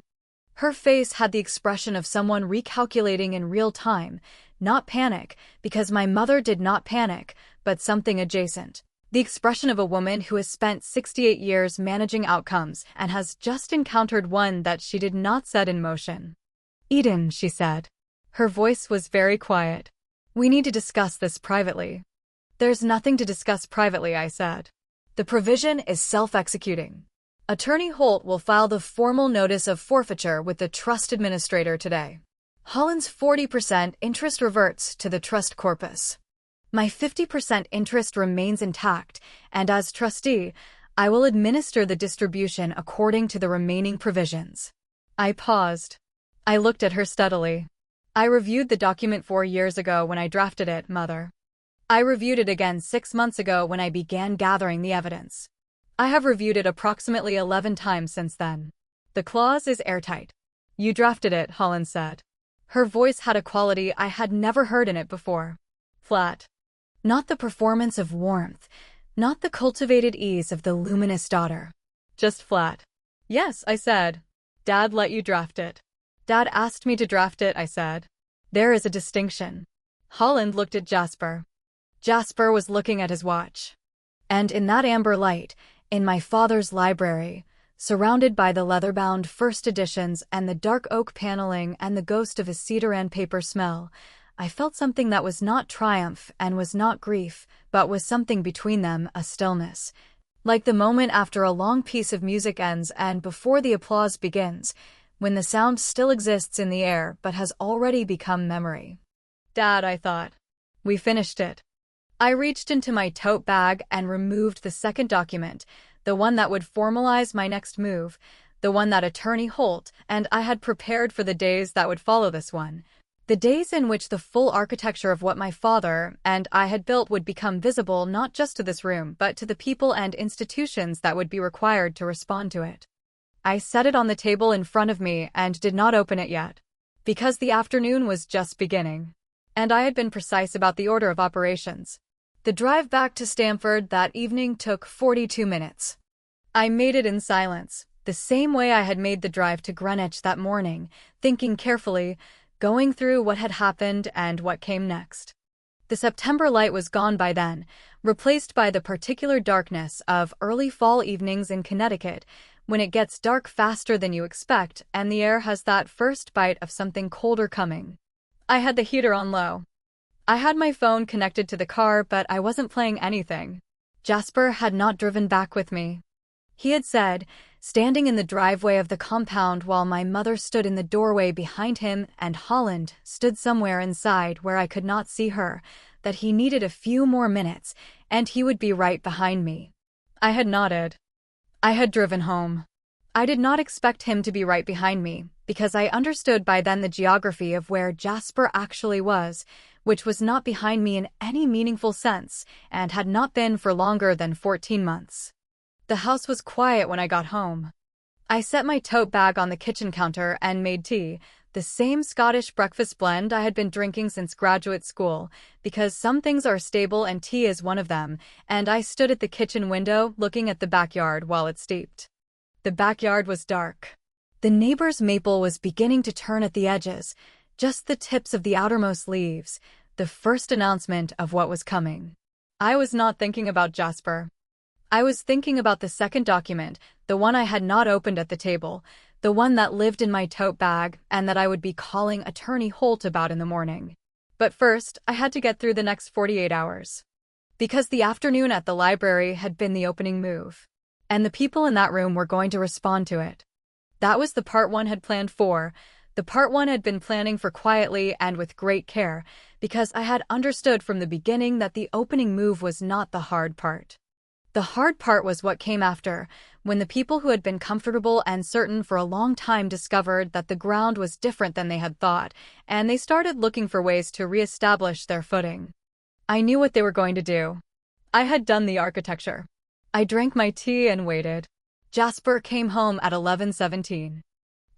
Her face had the expression of someone recalculating in real time, not panic, because my mother did not panic, but something adjacent. The expression of a woman who has spent 68 years managing outcomes and has just encountered one that she did not set in motion. Eden, she said. Her voice was very quiet. We need to discuss this privately. There's nothing to discuss privately, I said. The provision is self-executing. Attorney Holt will file the formal notice of forfeiture with the trust administrator today. Holland's 40% interest reverts to the trust corpus. My 50% interest remains intact, and as trustee, I will administer the distribution according to the remaining provisions. I paused. I looked at her steadily. I reviewed the document 4 years ago when I drafted it, Mother. I reviewed it again 6 months ago when I began gathering the evidence. I have reviewed it approximately 11 times since then. The clause is airtight. You drafted it, Holland said. Her voice had a quality I had never heard in it before. Flat. Not the performance of warmth, not the cultivated ease of the luminous daughter. Just flat. Yes, I said. Dad let you draft it. Dad asked me to draft it, I said. There is a distinction. Holland looked at Jasper. Jasper was looking at his watch. And in that amber light, in my father's library, surrounded by the leather-bound first editions and the dark oak paneling and the ghost of a cedar and paper smell, I felt something that was not triumph and was not grief, but was something between them, a stillness. Like the moment after a long piece of music ends and before the applause begins, when the sound still exists in the air but has already become memory. Dad, I thought. We finished it. I reached into my tote bag and removed the second document, the one that would formalize my next move, the one that Attorney Holt and I had prepared for the days that would follow this one. The days in which the full architecture of what my father and I had built would become visible not just to this room but to the people and institutions that would be required to respond to it. I set it on the table in front of me and did not open it yet, because the afternoon was just beginning, and I had been precise about the order of operations. The drive back to Stamford that evening took 42 minutes. I made it in silence, the same way I had made the drive to Greenwich that morning, thinking carefully, going through what had happened and what came next. The September light was gone by then, replaced by the particular darkness of early fall evenings in Connecticut, when it gets dark faster than you expect and the air has that first bite of something colder coming. I had the heater on low. I had my phone connected to the car, but I wasn't playing anything. Jasper had not driven back with me. He had said, standing in the driveway of the compound while my mother stood in the doorway behind him and Holland stood somewhere inside where I could not see her, that he needed a few more minutes and he would be right behind me. I had nodded. I had driven home. I did not expect him to be right behind me, because I understood by then the geography of where Jasper actually was, which was not behind me in any meaningful sense, and had not been for longer than 14 months. The house was quiet when I got home. I set my tote bag on the kitchen counter and made tea, the same Scottish breakfast blend I had been drinking since graduate school, because some things are stable and tea is one of them, and I stood at the kitchen window looking at the backyard while it steeped. The backyard was dark. The neighbor's maple was beginning to turn at the edges, just the tips of the outermost leaves, the first announcement of what was coming. I was not thinking about Jasper. I was thinking about the second document, the one I had not opened at the table, the one that lived in my tote bag and that I would be calling Attorney Holt about in the morning. But first, I had to get through the next 48 hours. Because the afternoon at the library had been the opening move, and the people in that room were going to respond to it. That was the part one had planned for. The part one had been planning for quietly and with great care, because I had understood from the beginning that the opening move was not the hard part. The hard part was what came after, when the people who had been comfortable and certain for a long time discovered that the ground was different than they had thought, and they started looking for ways to re-establish their footing. I knew what they were going to do. I had done the architecture. I drank my tea and waited. Jasper came home at 11:17.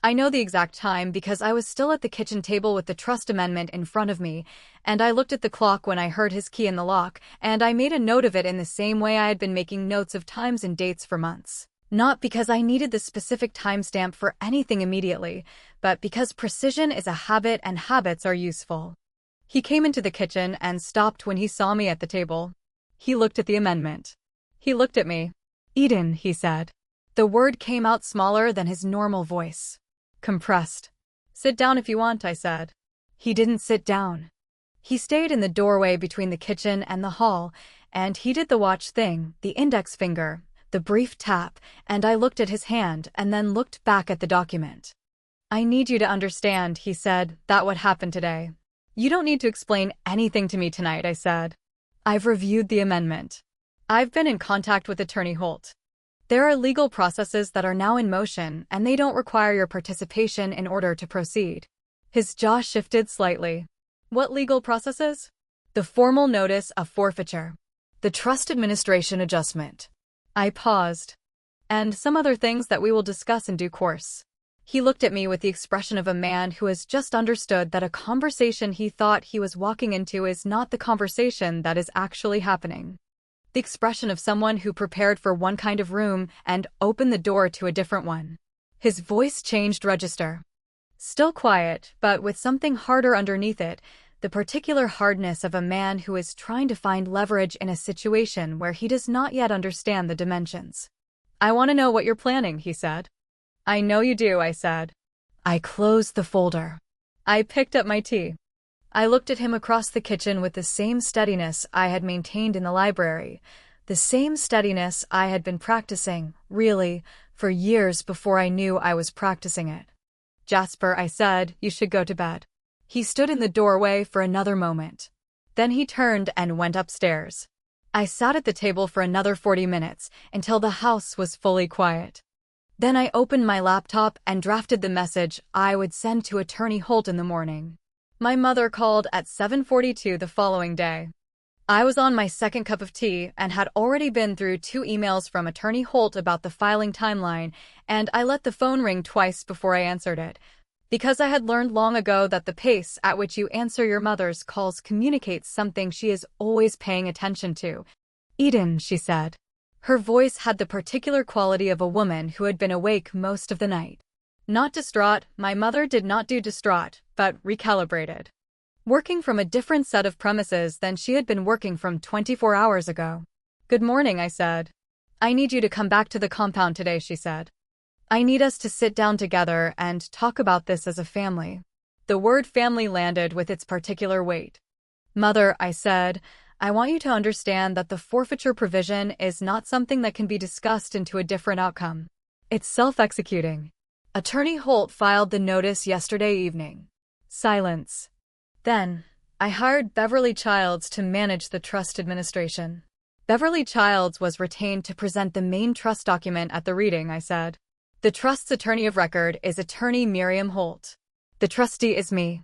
I know the exact time because I was still at the kitchen table with the trust amendment in front of me, and I looked at the clock when I heard his key in the lock, and I made a note of it in the same way I had been making notes of times and dates for months. Not because I needed the specific timestamp for anything immediately, but because precision is a habit and habits are useful. He came into the kitchen and stopped when he saw me at the table. He looked at the amendment. He looked at me. "Eden," he said. The word came out smaller than his normal voice. Compressed. "Sit down if you want," I said. He didn't sit down. He stayed in the doorway between the kitchen and the hall, and he did the watch thing, the index finger, the brief tap, and I looked at his hand and then looked back at the document. "I need you to understand," he said, "that what happened today. You don't need to explain anything to me tonight," I said. "I've reviewed the amendment. I've been in contact with Attorney Holt. There are legal processes that are now in motion, and they don't require your participation in order to proceed." His jaw shifted slightly. "What legal processes?" "The formal notice of forfeiture. The trust administration adjustment." I paused. "And some other things that we will discuss in due course." He looked at me with the expression of a man who has just understood that a conversation he thought he was walking into is not the conversation that is actually happening. The expression of someone who prepared for one kind of room and opened the door to a different one. His voice changed register. Still quiet, but with something harder underneath it, the particular hardness of a man who is trying to find leverage in a situation where he does not yet understand the dimensions. "I want to know what you're planning," he said. "I know you do," I said. I closed the folder. I picked up my tea. I looked at him across the kitchen with the same steadiness I had maintained in the library, the same steadiness I had been practicing, really, for years before I knew I was practicing it. "Jasper," I said, "you should go to bed." He stood in the doorway for another moment. Then he turned and went upstairs. I sat at the table for another 40 minutes, until the house was fully quiet. Then I opened my laptop and drafted the message I would send to Attorney Holt in the morning. My mother called at 7:42 the following day. I was on my second cup of tea and had already been through 2 emails from Attorney Holt about the filing timeline, and I let the phone ring twice before I answered it, because I had learned long ago that the pace at which you answer your mother's calls communicates something she is always paying attention to. "Eden," she said. Her voice had the particular quality of a woman who had been awake most of the night. Not distraught, my mother did not do distraught, but recalibrated. Working from a different set of premises than she had been working from 24 hours ago. "Good morning," I said. "I need you to come back to the compound today," she said. "I need us to sit down together and talk about this as a family." The word family landed with its particular weight. "Mother," I said, "I want you to understand that the forfeiture provision is not something that can be discussed into a different outcome. It's self-executing. Attorney Holt filed the notice yesterday evening." Silence. "Then, I hired Beverly Childs to manage the trust administration." "Beverly Childs was retained to present the main trust document at the reading," I said. "The trust's attorney of record is Attorney Miriam Holt. The trustee is me.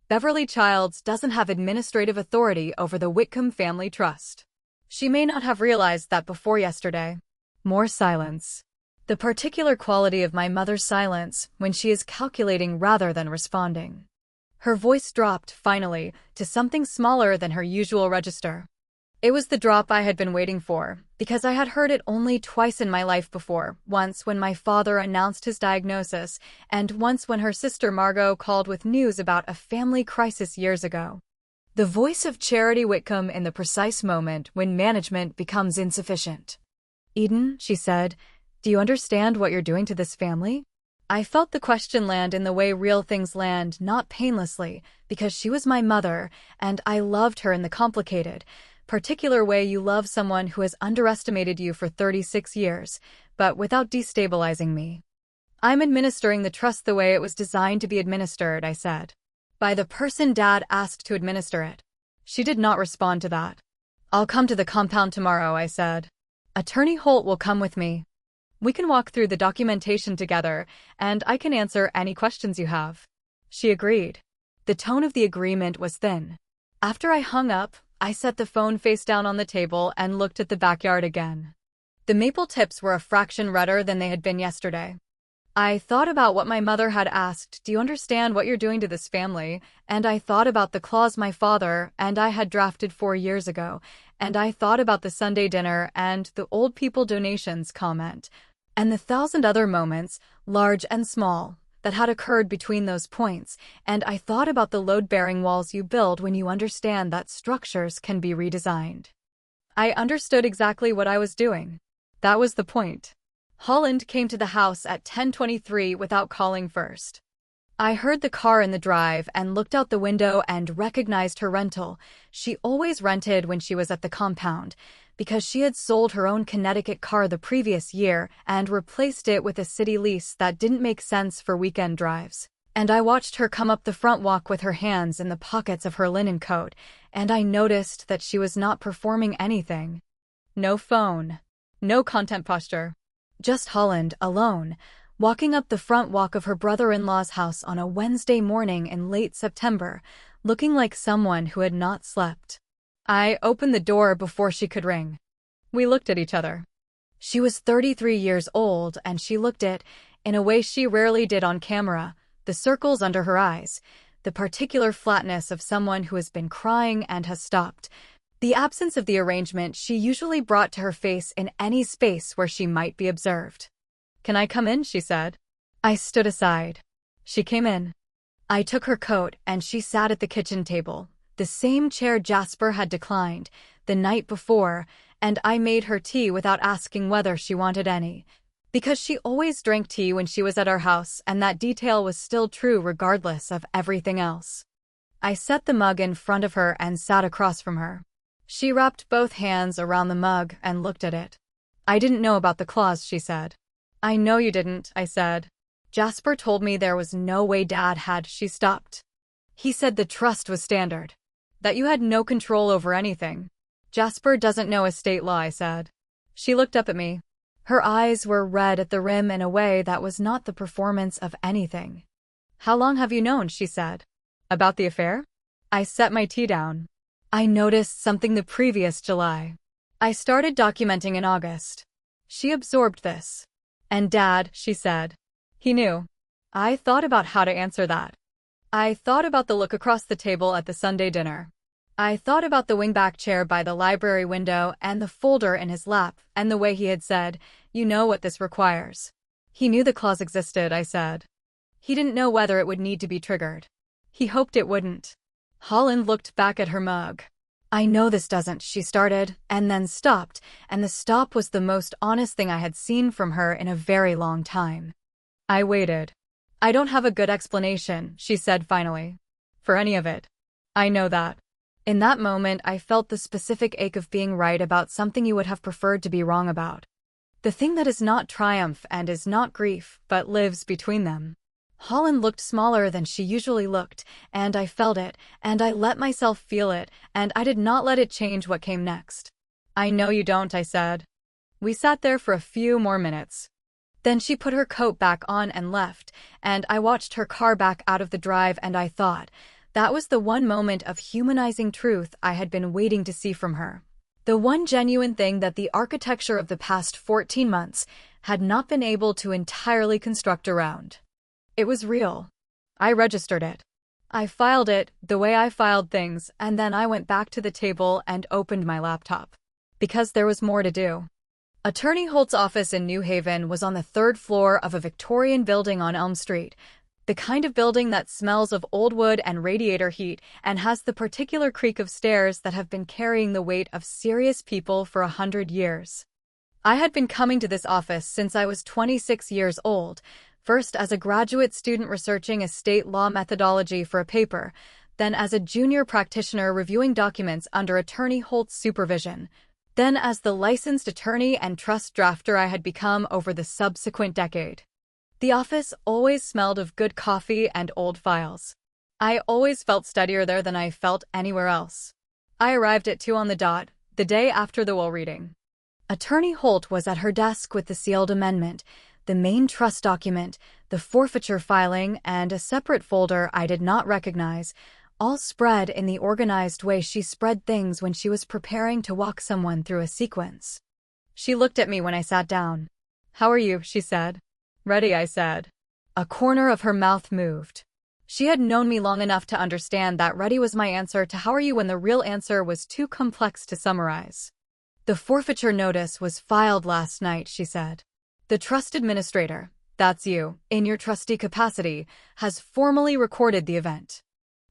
Beverly Childs doesn't have administrative authority over the Whitcomb Family Trust. She may not have realized that before yesterday." More silence. The particular quality of my mother's silence when she is calculating rather than responding. Her voice dropped, finally, to something smaller than her usual register. It was the drop I had been waiting for, because I had heard it only twice in my life before, once when my father announced his diagnosis, and once when her sister Margot called with news about a family crisis years ago. The voice of Charity Whitcomb in the precise moment when management becomes insufficient. "Eden," she said, "do you understand what you're doing to this family?" I felt the question land in the way real things land, not painlessly, because she was my mother, and I loved her in the complicated, particular way you love someone who has underestimated you for 36 years, but without destabilizing me. "I'm administering the trust the way it was designed to be administered," I said. "By the person Dad asked to administer it." She did not respond to that. "I'll come to the compound tomorrow," I said. "Attorney Holt will come with me. We can walk through the documentation together, and I can answer any questions you have." She agreed. The tone of the agreement was thin. After I hung up, I set the phone face down on the table and looked at the backyard again. The maple tips were a fraction redder than they had been yesterday. I thought about what my mother had asked, "Do you understand what you're doing to this family?" And I thought about the clause my father and I had drafted 4 years ago, and I thought about the Sunday dinner and the old people donations comment, and the 1,000 other moments, large and small, that had occurred between those points, and I thought about the load-bearing walls you build when you understand that structures can be redesigned. I understood exactly what I was doing. That was the point. Holland came to the house at 10:23 without calling first. I heard the car in the drive and looked out the window and recognized her rental. She always rented when she was at the compound, because she had sold her own Connecticut car the previous year and replaced it with a city lease that didn't make sense for weekend drives. And I watched her come up the front walk with her hands in the pockets of her linen coat, and I noticed that she was not performing anything. No phone. No content posture. Just Holland, alone, walking up the front walk of her brother-in-law's house on a Wednesday morning in late September, looking like someone who had not slept. I opened the door before she could ring. We looked at each other. She was 33 years old, and she looked it, in a way she rarely did on camera, the circles under her eyes, the particular flatness of someone who has been crying and has stopped, the absence of the arrangement she usually brought to her face in any space where she might be observed. "Can I come in?" she said. I stood aside. She came in. I took her coat and she sat at the kitchen table, the same chair Jasper had declined the night before, and I made her tea without asking whether she wanted any, because she always drank tea when she was at our house, and that detail was still true regardless of everything else. I set the mug in front of her and sat across from her. She wrapped both hands around the mug and looked at it. "I didn't know about the clause," she said. "I know you didn't," I said. "Jasper told me there was no way Dad had." She stopped. "He said the trust was standard. That you had no control over anything." "Jasper doesn't know estate law," I said. She looked up at me. Her eyes were red at the rim in a way that was not the performance of anything. "How long have you known?" she said. About the affair? I set my tea down. I noticed something the previous July. I started documenting in August. She absorbed this. And Dad, she said. He knew. I thought about how to answer that. I thought about the look across the table at the Sunday dinner. I thought about the wingback chair by the library window and the folder in his lap and the way he had said, "You know what this requires." He knew the clause existed, I said. He didn't know whether it would need to be triggered. He hoped it wouldn't. Holland looked back at her mug. "I know this doesn't," she started, and then stopped, and the stop was the most honest thing I had seen from her in a very long time. I waited. "I don't have a good explanation," she said finally. "For any of it. I know that." In that moment, I felt the specific ache of being right about something you would have preferred to be wrong about. The thing that is not triumph and is not grief, but lives between them. Holland looked smaller than she usually looked, and I felt it, and I let myself feel it, and I did not let it change what came next. "I know you don't," I said. We sat there for a few more minutes. Then she put her coat back on and left, and I watched her car back out of the drive, and I thought, that was the one moment of humanizing truth I had been waiting to see from her. The one genuine thing that the architecture of the past 14 months had not been able to entirely construct around. It was real. I registered it. I filed it the way I filed things, and then I went back to the table and opened my laptop. Because there was more to do. Attorney Holt's office in New Haven was on the 3rd floor of a Victorian building on Elm Street, the kind of building that smells of old wood and radiator heat and has the particular creak of stairs that have been carrying the weight of serious people for 100 years. I had been coming to this office since I was 26 years old, first as a graduate student researching estate law methodology for a paper, then as a junior practitioner reviewing documents under Attorney Holt's supervision, then as the licensed attorney and trust drafter I had become over the subsequent decade. The office always smelled of good coffee and old files. I always felt steadier there than I felt anywhere else. I arrived at 2 on the dot, the day after the will reading. Attorney Holt was at her desk with the sealed amendment, the main trust document, the forfeiture filing, and a separate folder I did not recognize, all spread in the organized way she spread things when she was preparing to walk someone through a sequence. She looked at me when I sat down. "How are you?" she said. "Ready," I said. A corner of her mouth moved. She had known me long enough to understand that ready was my answer to how are you when the real answer was too complex to summarize. "The forfeiture notice was filed last night," she said. "The trust administrator, that's you, in your trustee capacity, has formally recorded the event.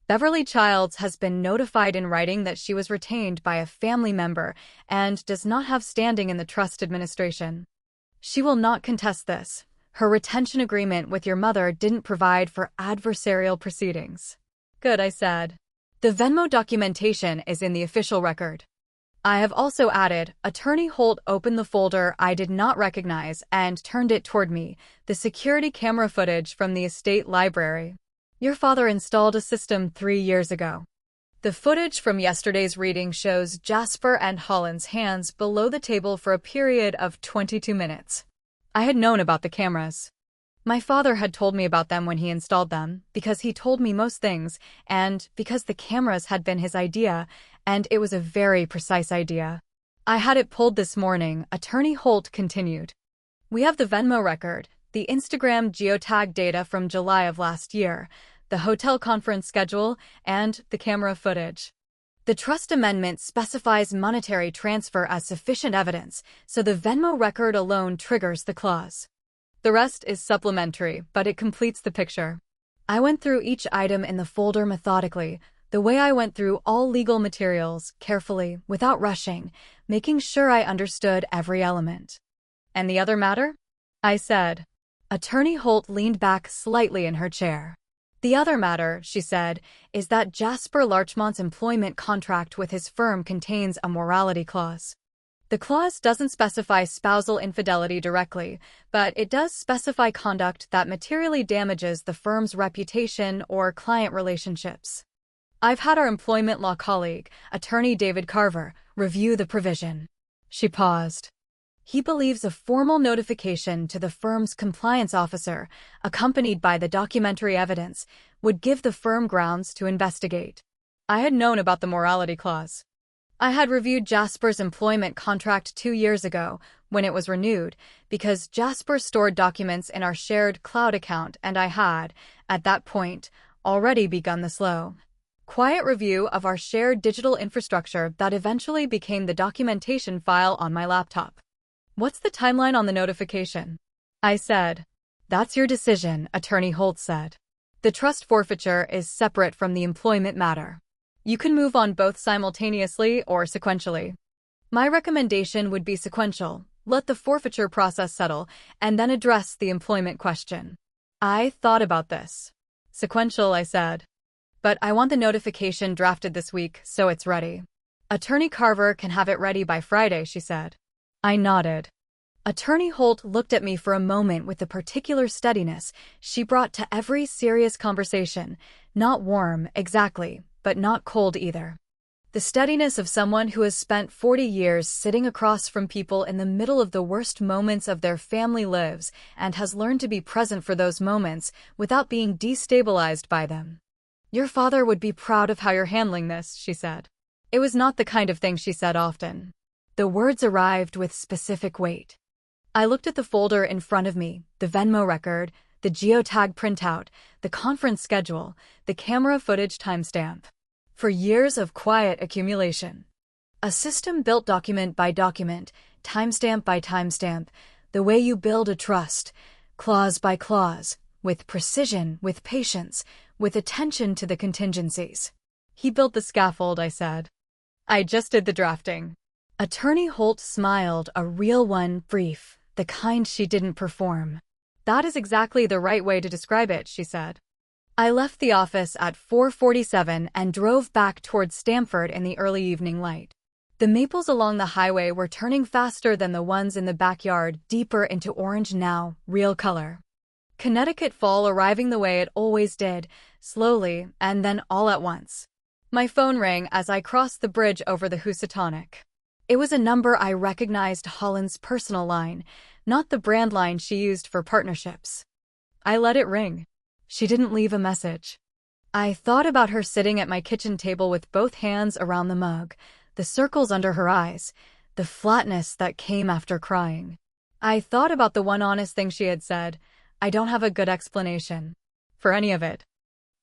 Beverly Childs has been notified in writing that she was retained by a family member and does not have standing in the trust administration. She will not contest this. Her retention agreement with your mother didn't provide for adversarial proceedings." "Good," I said. "The Venmo documentation is in the official record." I have also added, Attorney Holt opened the folder I did not recognize and turned it toward me, the security camera footage from the estate library. "Your father installed a system 3 years ago." The footage from yesterday's reading shows Jasper and Holland's hands below the table for a period of 22 minutes. I had known about the cameras. My father had told me about them when he installed them, because he told me most things, and because the cameras had been his idea, and it was a very precise idea. "I had it pulled this morning," Attorney Holt continued. "We have the Venmo record, the Instagram geotag data from July of last year, the hotel conference schedule, and the camera footage. The trust amendment specifies monetary transfer as sufficient evidence, so the Venmo record alone triggers the clause. The rest is supplementary, but it completes the picture." I went through each item in the folder methodically, the way I went through all legal materials, carefully, without rushing, making sure I understood every element. "And the other matter?" I said. Attorney Holt leaned back slightly in her chair. "The other matter," she said, "is that Jasper Larchmont's employment contract with his firm contains a morality clause. The clause doesn't specify spousal infidelity directly, but it does specify conduct that materially damages the firm's reputation or client relationships. I've had our employment law colleague, Attorney David Carver, review the provision." She paused. He believes a formal notification to the firm's compliance officer, accompanied by the documentary evidence, would give the firm grounds to investigate. I had known about the morality clause. I had reviewed Jasper's employment contract 2 years ago, when it was renewed, because Jasper stored documents in our shared cloud account and I had, at that point, already begun the slow, quiet review of our shared digital infrastructure that eventually became the documentation file on my laptop. "What's the timeline on the notification?" I said. "That's your decision," Attorney Holt said. "The trust forfeiture is separate from the employment matter. You can move on both simultaneously or sequentially. My recommendation would be sequential. Let the forfeiture process settle, and then address the employment question." I thought about this. "Sequential," I said. "But I want the notification drafted this week, so it's ready." "Attorney Carver can have it ready by Friday," she said. I nodded. Attorney Holt looked at me for a moment with the particular steadiness she brought to every serious conversation, not warm, exactly, but not cold either. The steadiness of someone who has spent 40 years sitting across from people in the middle of the worst moments of their family lives and has learned to be present for those moments without being destabilized by them. "Your father would be proud of how you're handling this," she said. It was not the kind of thing she said often. The words arrived with specific weight. I looked at the folder in front of me, the Venmo record, the geotag printout, the conference schedule, the camera footage timestamp. For years of quiet accumulation. A system built document by document, timestamp by timestamp, the way you build a trust, clause by clause, with precision, with patience, with attention to the contingencies. "He built the scaffold," I said. "I just did the drafting." Attorney Holt smiled, a real one, brief, the kind she didn't perform. "That is exactly the right way to describe it," she said. I left the office at 4:47 and drove back towards Stamford in the early evening light. The maples along the highway were turning faster than the ones in the backyard, deeper into orange now, real color. Connecticut fall arriving the way it always did, slowly, and then all at once. My phone rang as I crossed the bridge over the Housatonic. It was a number I recognized, Holland's personal line, not the brand line she used for partnerships. I let it ring. She didn't leave a message. I thought about her sitting at my kitchen table with both hands around the mug, the circles under her eyes, the flatness that came after crying. I thought about the one honest thing she had said, "I don't have a good explanation for any of it.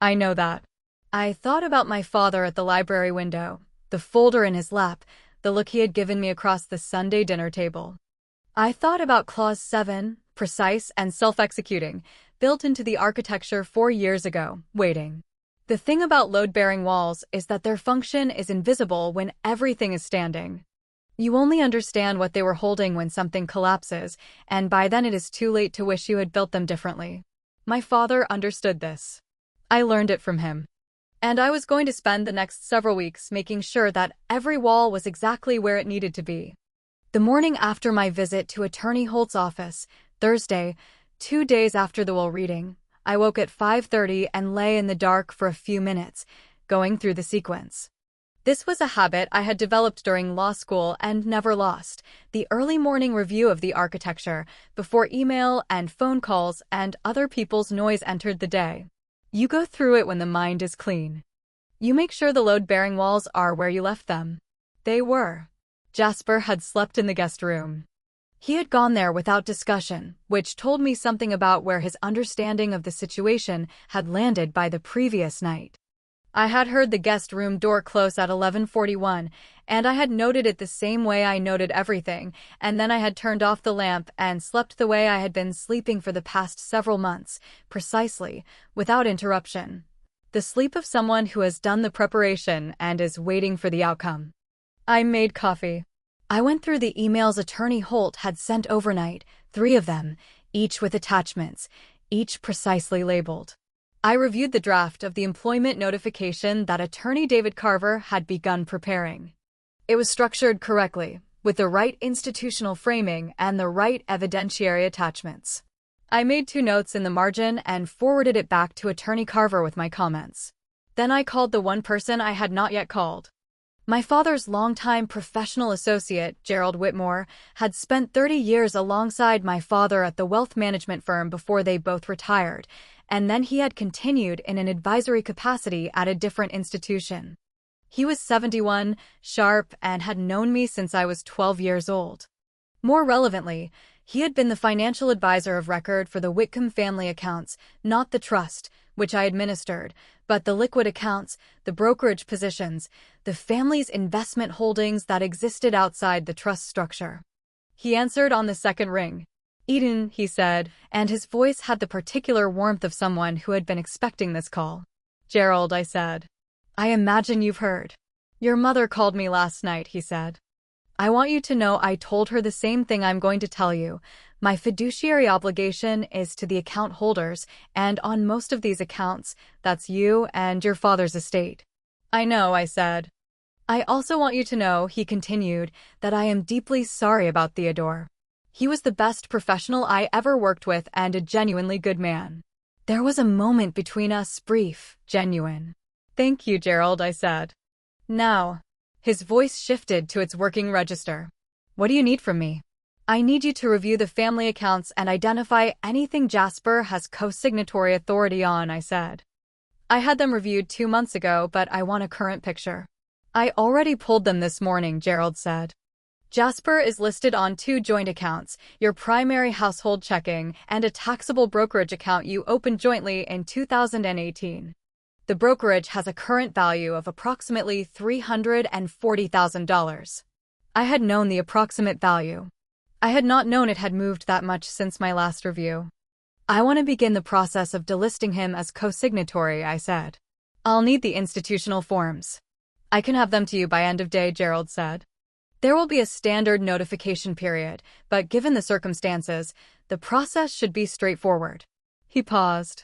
I know that." I thought about my father at the library window, the folder in his lap, the look he had given me across the Sunday dinner table. I thought about Clause 7, precise and self-executing, built into the architecture 4 years ago, waiting. The thing about load-bearing walls is that their function is invisible when everything is standing. You only understand what they were holding when something collapses, and by then it is too late to wish you had built them differently. My father understood this. I learned it from him. And I was going to spend the next several weeks making sure that every wall was exactly where it needed to be. The morning after my visit to Attorney Holt's office, Thursday, 2 days after the will reading, I woke at 5:30 and lay in the dark for a few minutes, going through the sequence. This was a habit I had developed during law school and never lost, the early morning review of the architecture, before email and phone calls and other people's noise entered the day. You go through it when the mind is clean. You make sure the load-bearing walls are where you left them. They were. Jasper had slept in the guest room. He had gone there without discussion, which told me something about where his understanding of the situation had landed by the previous night. I had heard the guest room door close at 11:41, and I had noted it the same way I noted everything, and then I had turned off the lamp and slept the way I had been sleeping for the past several months, precisely, without interruption. The sleep of someone who has done the preparation and is waiting for the outcome. I made coffee. I went through the emails Attorney Holt had sent overnight, 3 of them, each with attachments, each precisely labeled. I reviewed the draft of the employment notification that Attorney David Carver had begun preparing. It was structured correctly, with the right institutional framing and the right evidentiary attachments. I made 2 notes in the margin and forwarded it back to Attorney Carver with my comments. Then I called the one person I had not yet called. My father's longtime professional associate, Gerald Whitmore, had spent 30 years alongside my father at the wealth management firm before they both retired, and then he had continued in an advisory capacity at a different institution. He was 71, sharp, and had known me since I was 12 years old. More relevantly, he had been the financial advisor of record for the Whitcomb family accounts, not the trust, which I administered, but the liquid accounts, the brokerage positions, the family's investment holdings that existed outside the trust structure. He answered on the second ring. "Eden," he said, and his voice had the particular warmth of someone who had been expecting this call. "Gerald," I said. "I imagine you've heard. Your mother called me last night," he said. "I want you to know I told her the same thing I'm going to tell you. My fiduciary obligation is to the account holders, and on most of these accounts, that's you and your father's estate." "I know," I said. "I also want you to know," he continued, "that I am deeply sorry about Theodore. He was the best professional I ever worked with and a genuinely good man. There was a moment between us, brief, genuine." "Thank you, Gerald," I said. "Now." His voice shifted to its working register. "What do you need from me?" "I need you to review the family accounts and identify anything Jasper has co-signatory authority on," I said. "I had them reviewed 2 months ago, but I want a current picture." "I already pulled them this morning," Gerald said. "Jasper is listed on 2 joint accounts, your primary household checking and a taxable brokerage account you opened jointly in 2018. The brokerage has a current value of approximately $340,000. I had known the approximate value. I had not known it had moved that much since my last review. "I want to begin the process of delisting him as co-signatory," I said. "I'll need the institutional forms." "I can have them to you by end of day," Gerald said. "There will be a standard notification period, but given the circumstances, the process should be straightforward." He paused.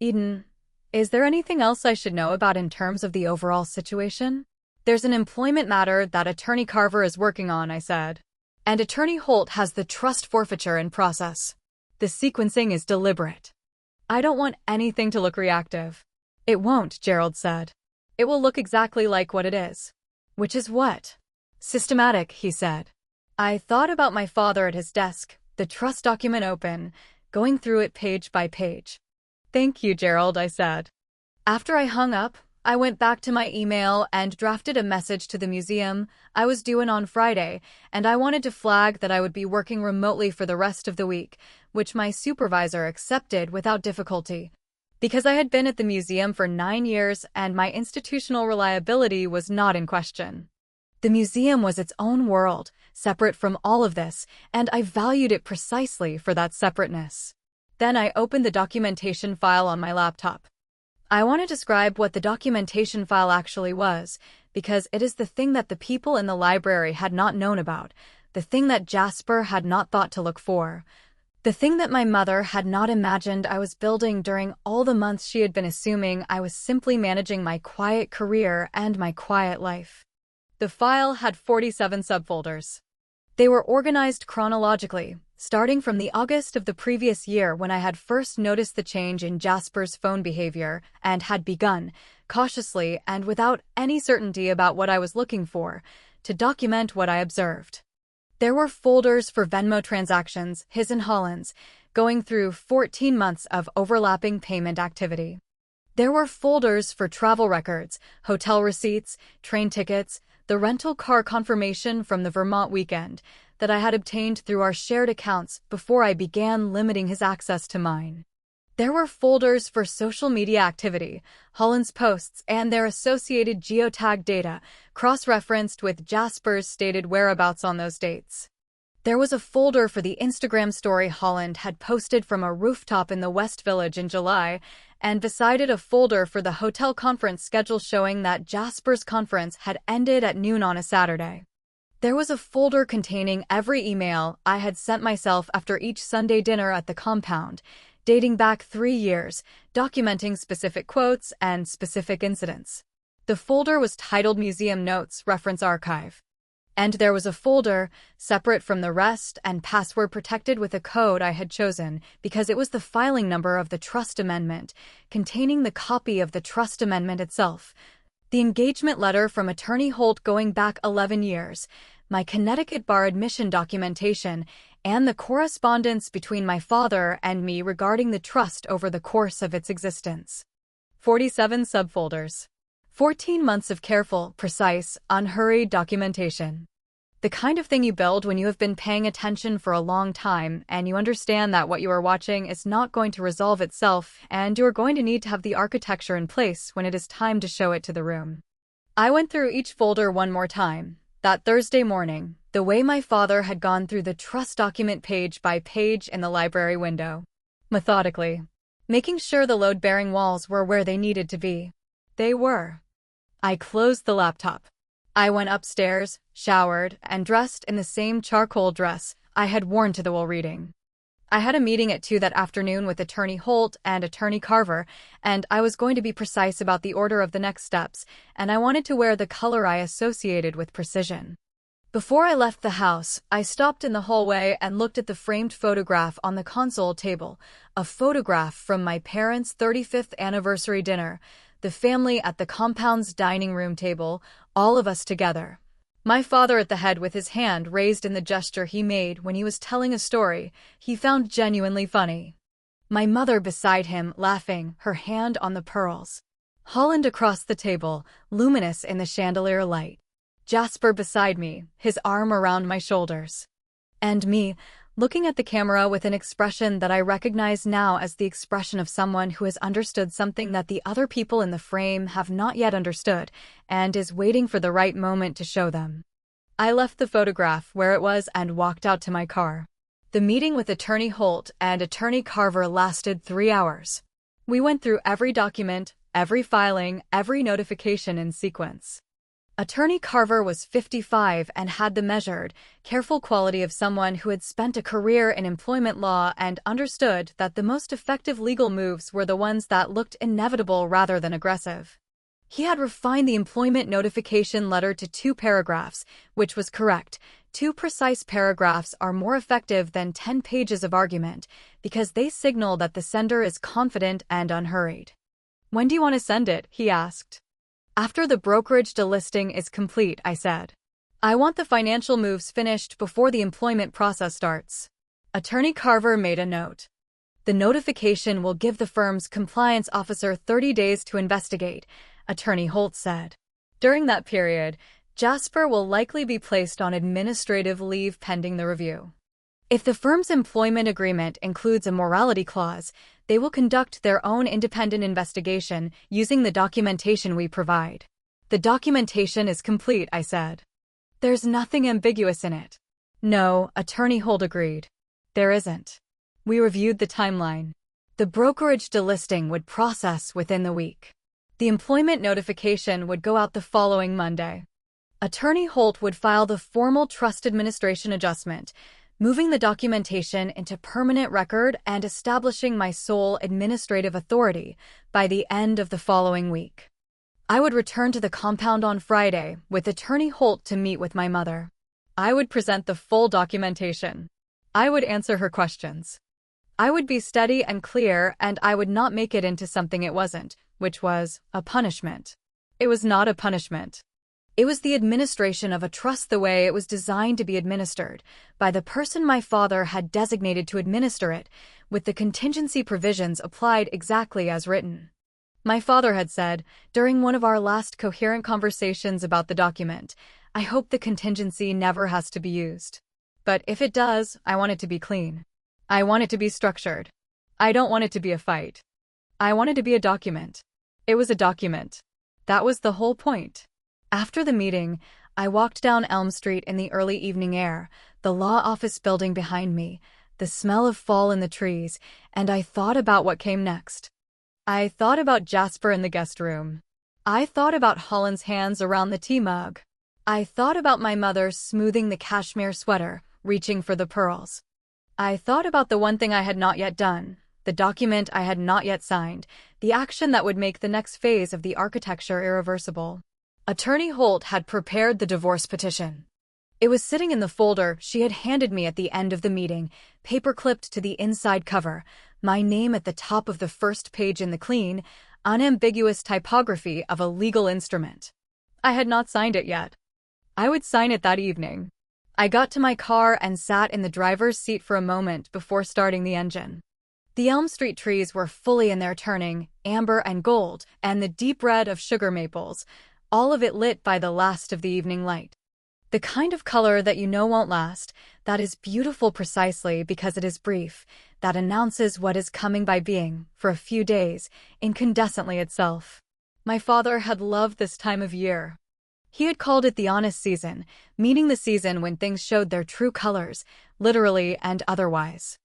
"Eden, is there anything else I should know about in terms of the overall situation?" "There's an employment matter that Attorney Carver is working on," I said. "And Attorney Holt has the trust forfeiture in process. The sequencing is deliberate. I don't want anything to look reactive." "It won't," Gerald said. "It will look exactly like what it is." "Which is what?" "Systematic," he said. I thought about my father at his desk, the trust document open, going through it page by page. "Thank you, Gerald," I said. After I hung up, I went back to my email and drafted a message to the museum. I was due in on Friday, and I wanted to flag that I would be working remotely for the rest of the week, which my supervisor accepted without difficulty. Because I had been at the museum for 9 years and my institutional reliability was not in question. The museum was its own world, separate from all of this, and I valued it precisely for that separateness. Then I opened the documentation file on my laptop. I want to describe what the documentation file actually was, because it is the thing that the people in the library had not known about, the thing that Jasper had not thought to look for, the thing that my mother had not imagined I was building during all the months she had been assuming I was simply managing my quiet career and my quiet life. The file had 47 subfolders. They were organized chronologically, starting from the August of the previous year when I had first noticed the change in Jasper's phone behavior and had begun, cautiously and without any certainty about what I was looking for, to document what I observed. There were folders for Venmo transactions, his and Holland's, going through 14 months of overlapping payment activity. There were folders for travel records, hotel receipts, train tickets, the rental car confirmation from the Vermont weekend that I had obtained through our shared accounts before I began limiting his access to mine. There were folders for social media activity, Holland's posts and their associated geotag data, cross-referenced with Jasper's stated whereabouts on those dates. There was a folder for the Instagram story Holland had posted from a rooftop in the West Village in July, and beside it a folder for the hotel conference schedule showing that Jasper's conference had ended at noon on a Saturday. There was a folder containing every email I had sent myself after each Sunday dinner at the compound, dating back 3 years, documenting specific quotes and specific incidents. The folder was titled Museum Notes Reference Archive. And there was a folder, separate from the rest and password protected with a code I had chosen because it was the filing number of the trust amendment, containing the copy of the trust amendment itself. The engagement letter from Attorney Holt going back 11 years, my Connecticut bar admission documentation, and the correspondence between my father and me regarding the trust over the course of its existence. 47 subfolders. 14 months of careful, precise, unhurried documentation. The kind of thing you build when you have been paying attention for a long time and you understand that what you are watching is not going to resolve itself and you are going to need to have the architecture in place when it is time to show it to the room. I went through each folder one more time, that Thursday morning, the way my father had gone through the trust document page by page in the library window. Methodically. Making sure the load-bearing walls were where they needed to be. They were. I closed the laptop. I went upstairs, showered, and dressed in the same charcoal dress I had worn to the will reading. I had a meeting at 2 that afternoon with Attorney Holt and Attorney Carver, and I was going to be precise about the order of the next steps, and I wanted to wear the color I associated with precision. Before I left the house, I stopped in the hallway and looked at the framed photograph on the console table, a photograph from my parents' 35th anniversary dinner, the family at the compound's dining room table, all of us together. My father at the head with his hand raised in the gesture he made when he was telling a story he found genuinely funny. My mother beside him, laughing, her hand on the pearls. Holland across the table, luminous in the chandelier light. Jasper beside me, his arm around my shoulders. And me, looking at the camera with an expression that I recognize now as the expression of someone who has understood something that the other people in the frame have not yet understood, and is waiting for the right moment to show them. I left the photograph where it was and walked out to my car. The meeting with Attorney Holt and Attorney Carver lasted 3 hours. We went through every document, every filing, every notification in sequence. Attorney Carver was 55 and had the measured, careful quality of someone who had spent a career in employment law and understood that the most effective legal moves were the ones that looked inevitable rather than aggressive. He had refined the employment notification letter to 2 paragraphs, which was correct. 2 precise paragraphs are more effective than 10 pages of argument because they signal that the sender is confident and unhurried. "When do you want to send it?" he asked. "After the brokerage delisting is complete," I said. "I want the financial moves finished before the employment process starts." Attorney Carver made a note. "The notification will give the firm's compliance officer 30 days to investigate," Attorney Holt said. "During that period, Jasper will likely be placed on administrative leave pending the review. If the firm's employment agreement includes a morality clause, they will conduct their own independent investigation using the documentation we provide." "The documentation is complete," I said. "There's nothing ambiguous in it." "No," Attorney Holt agreed. "There isn't." We reviewed the timeline. The brokerage delisting would process within the week. The employment notification would go out the following Monday. Attorney Holt would file the formal trust administration adjustment, moving the documentation into permanent record and establishing my sole administrative authority by the end of the following week. I would return to the compound on Friday with Attorney Holt to meet with my mother. I would present the full documentation. I would answer her questions. I would be steady and clear, and I would not make it into something it wasn't, which was a punishment. It was not a punishment. It was the administration of a trust the way it was designed to be administered, by the person my father had designated to administer it, with the contingency provisions applied exactly as written. My father had said, during one of our last coherent conversations about the document, "I hope the contingency never has to be used. But if it does, I want it to be clean. I want it to be structured. I don't want it to be a fight. I want it to be a document." It was a document. That was the whole point. After the meeting, I walked down Elm Street in the early evening air, the law office building behind me, the smell of fall in the trees, and I thought about what came next. I thought about Jasper in the guest room. I thought about Holland's hands around the tea mug. I thought about my mother smoothing the cashmere sweater, reaching for the pearls. I thought about the one thing I had not yet done, the document I had not yet signed, the action that would make the next phase of the architecture irreversible. Attorney Holt had prepared the divorce petition. It was sitting in the folder she had handed me at the end of the meeting, paper-clipped to the inside cover, my name at the top of the first page in the clean, unambiguous typography of a legal instrument. I had not signed it yet. I would sign it that evening. I got to my car and sat in the driver's seat for a moment before starting the engine. The Elm Street trees were fully in their turning, amber and gold, and the deep red of sugar maples, all of it lit by the last of the evening light. The kind of color that you know won't last, that is beautiful precisely because it is brief, that announces what is coming by being, for a few days, incandescently itself. My father had loved this time of year. He had called it the honest season, meaning the season when things showed their true colors, literally and otherwise.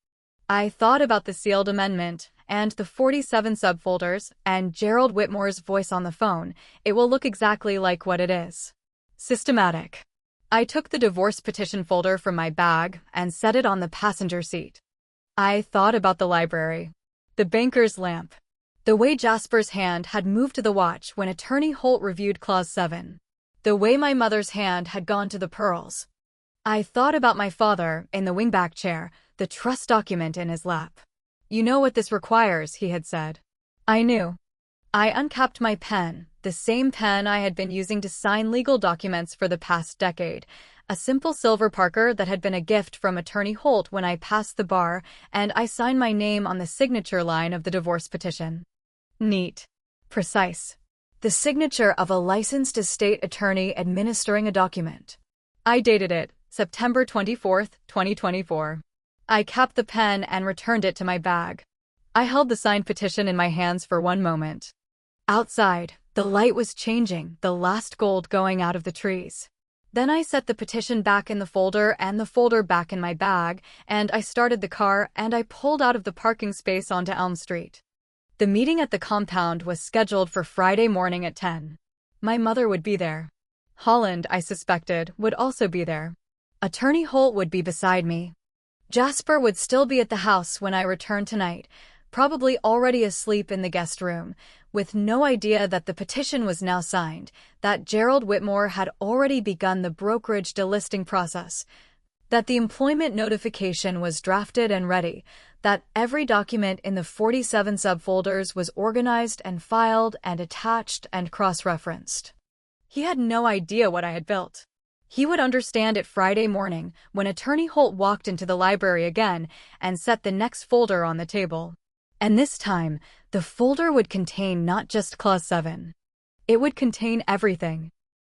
I thought about the sealed amendment, and the 47 subfolders, and Gerald Whitmore's voice on the phone. It will look exactly like what it is. Systematic. I took the divorce petition folder from my bag and set it on the passenger seat. I thought about the library, the banker's lamp, the way Jasper's hand had moved to the watch when Attorney Holt reviewed Clause 7, the way my mother's hand had gone to the pearls. I thought about my father in the wingback chair, the trust document in his lap. "You know what this requires," he had said. I knew. I uncapped my pen, the same pen I had been using to sign legal documents for the past decade, a simple silver Parker that had been a gift from Attorney Holt when I passed the bar, and I signed my name on the signature line of the divorce petition. Neat. Precise. The signature of a licensed estate attorney administering a document. I dated it, September 24th, 2024. I capped the pen and returned it to my bag. I held the signed petition in my hands for one moment. Outside, the light was changing, the last gold going out of the trees. Then I set the petition back in the folder and the folder back in my bag, and I started the car and I pulled out of the parking space onto Elm Street. The meeting at the compound was scheduled for Friday morning at 10. My mother would be there. Holland, I suspected, would also be there. Attorney Holt would be beside me. Jasper would still be at the house when I returned tonight, probably already asleep in the guest room, with no idea that the petition was now signed, that Gerald Whitmore had already begun the brokerage delisting process, that the employment notification was drafted and ready, that every document in the 47 subfolders was organized and filed and attached and cross-referenced. He had no idea what I had built. He would understand it Friday morning when Attorney Holt walked into the library again and set the next folder on the table. And this time, the folder would contain not just Clause 7. It would contain everything.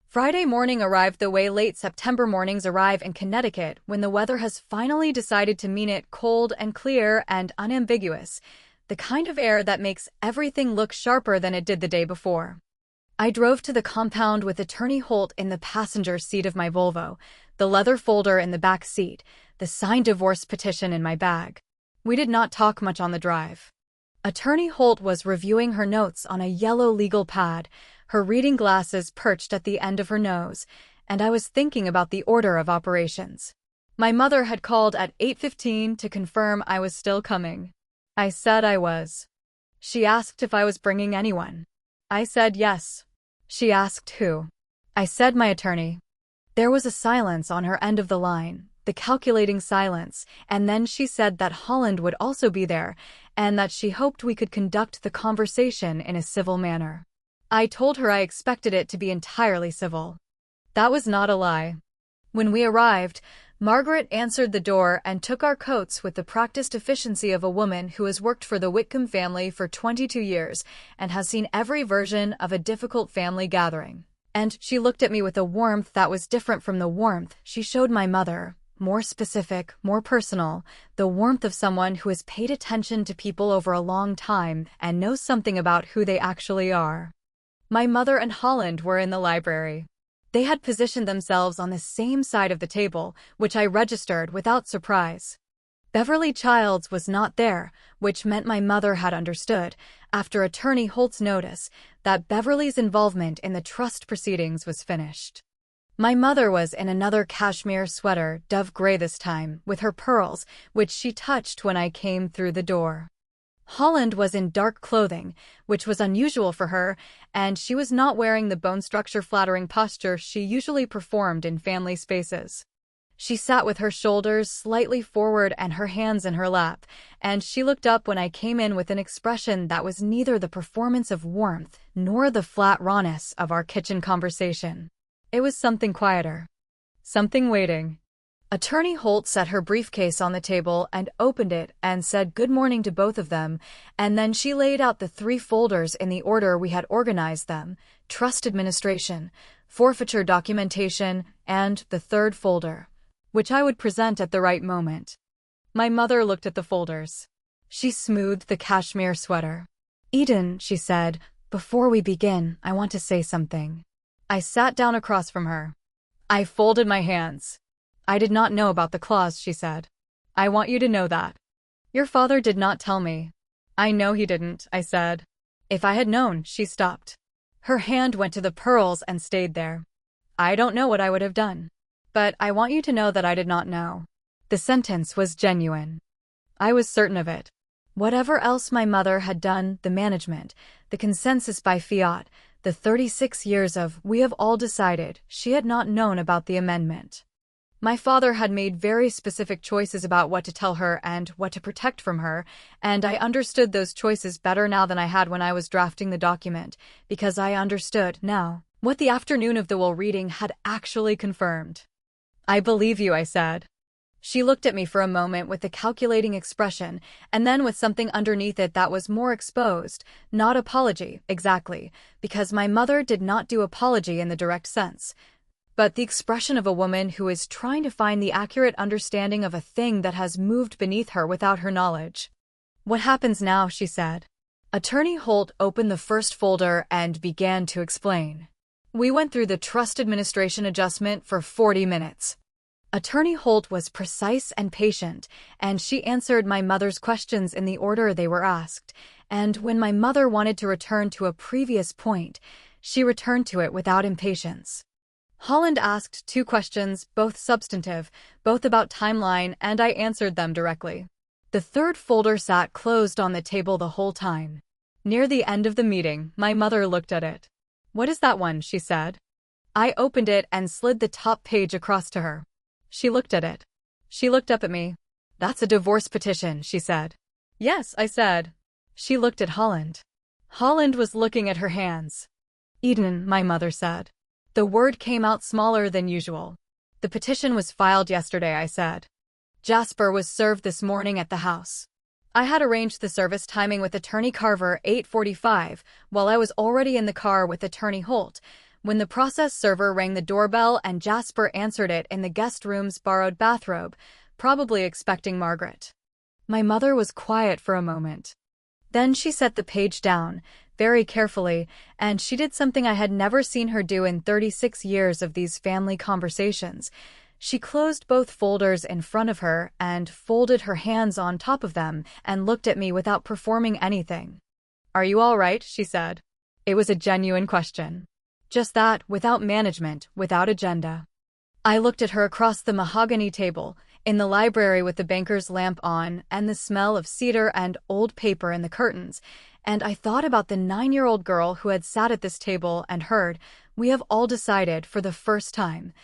Friday morning arrived the way late September mornings arrive in Connecticut when the weather has finally decided to mean it, cold and clear and unambiguous, the kind of air that makes everything look sharper than it did the day before. I drove to the compound with Attorney Holt in the passenger seat of my Volvo, the leather folder in the back seat, the signed divorce petition in my bag. We did not talk much on the drive. Attorney Holt was reviewing her notes on a yellow legal pad, her reading glasses perched at the end of her nose, and I was thinking about the order of operations. My mother had called at 8:15 to confirm I was still coming. I said I was. She asked if I was bringing anyone. I said yes. She asked who. I said my attorney. There was a silence on her end of the line, the calculating silence, and then she said that Holland would also be there, and that she hoped we could conduct the conversation in a civil manner. I told her I expected it to be entirely civil. That was not a lie. When we arrived, Margaret answered the door and took our coats with the practiced efficiency of a woman who has worked for the Whitcomb family for 22 years and has seen every version of a difficult family gathering. And she looked at me with a warmth that was different from the warmth she showed my mother, more specific, more personal, the warmth of someone who has paid attention to people over a long time and knows something about who they actually are. My mother and Holland were in the library. They had positioned themselves on the same side of the table, which I registered without surprise. Beverly Childs was not there, which meant my mother had understood, after Attorney Holt's notice, that Beverly's involvement in the trust proceedings was finished. My mother was in another cashmere sweater, dove gray this time, with her pearls, which she touched when I came through the door. Holland was in dark clothing, which was unusual for her, and she was not wearing the bone structure flattering posture she usually performed in family spaces. She sat with her shoulders slightly forward and her hands in her lap, and she looked up when I came in with an expression that was neither the performance of warmth nor the flat rawness of our kitchen conversation. It was something quieter. Something waiting. Attorney Holt set her briefcase on the table and opened it and said good morning to both of them, and then she laid out the 3 folders in the order we had organized them: trust administration, forfeiture documentation, and the 3rd folder, which I would present at the right moment. My mother looked at the folders. She smoothed the cashmere sweater. "Eden," she said, "before we begin, I want to say something." I sat down across from her. I folded my hands. "I did not know about the clause," she said. "I want you to know that. Your father did not tell me." "I know he didn't," I said. "If I had known," she stopped. Her hand went to the pearls and stayed there. "I don't know what I would have done. But I want you to know that I did not know." The sentence was genuine. I was certain of it. Whatever else my mother had done, the management, the consensus by fiat, the 36 years of "we have all decided," she had not known about the amendment. My father had made very specific choices about what to tell her and what to protect from her, and I understood those choices better now than I had when I was drafting the document, because I understood, now, what the afternoon of the will reading had actually confirmed. "I believe you," I said. She looked at me for a moment with a calculating expression, and then with something underneath it that was more exposed, not apology, exactly, because my mother did not do apology in the direct sense, but the expression of a woman who is trying to find the accurate understanding of a thing that has moved beneath her without her knowledge. "What happens now?" she said. Attorney Holt opened the 1st folder and began to explain. "We went through the trust administration adjustment for 40 minutes. Attorney Holt was precise and patient, and she answered my mother's questions in the order they were asked, and when my mother wanted to return to a previous point, she returned to it without impatience. Holland asked 2 questions, both substantive, both about timeline, and I answered them directly. The 3rd folder sat closed on the table the whole time. Near the end of the meeting, my mother looked at it. "What is that one?" she said. I opened it and slid the top page across to her. She looked at it. She looked up at me. "That's a divorce petition," she said. "Yes," I said. She looked at Holland. Holland was looking at her hands. "Eden," my mother said. The word came out smaller than usual. "The petition was filed yesterday," I said. "Jasper was served this morning at the house." I had arranged the service timing with Attorney Carver 8:45 while I was already in the car with Attorney Holt, when the process server rang the doorbell and Jasper answered it in the guest room's borrowed bathrobe, probably expecting Margaret. My mother was quiet for a moment. Then she set the page down, very carefully, and she did something I had never seen her do in 36 years of these family conversations. She closed both folders in front of her and folded her hands on top of them and looked at me without performing anything. "Are you all right?" she said. It was a genuine question. Just that, without management, without agenda. I looked at her across the mahogany table, in the library with the banker's lamp on and the smell of cedar and old paper in the curtains, and I thought about the 9-year-old girl who had sat at this table and heard, "We have all decided," for the first time,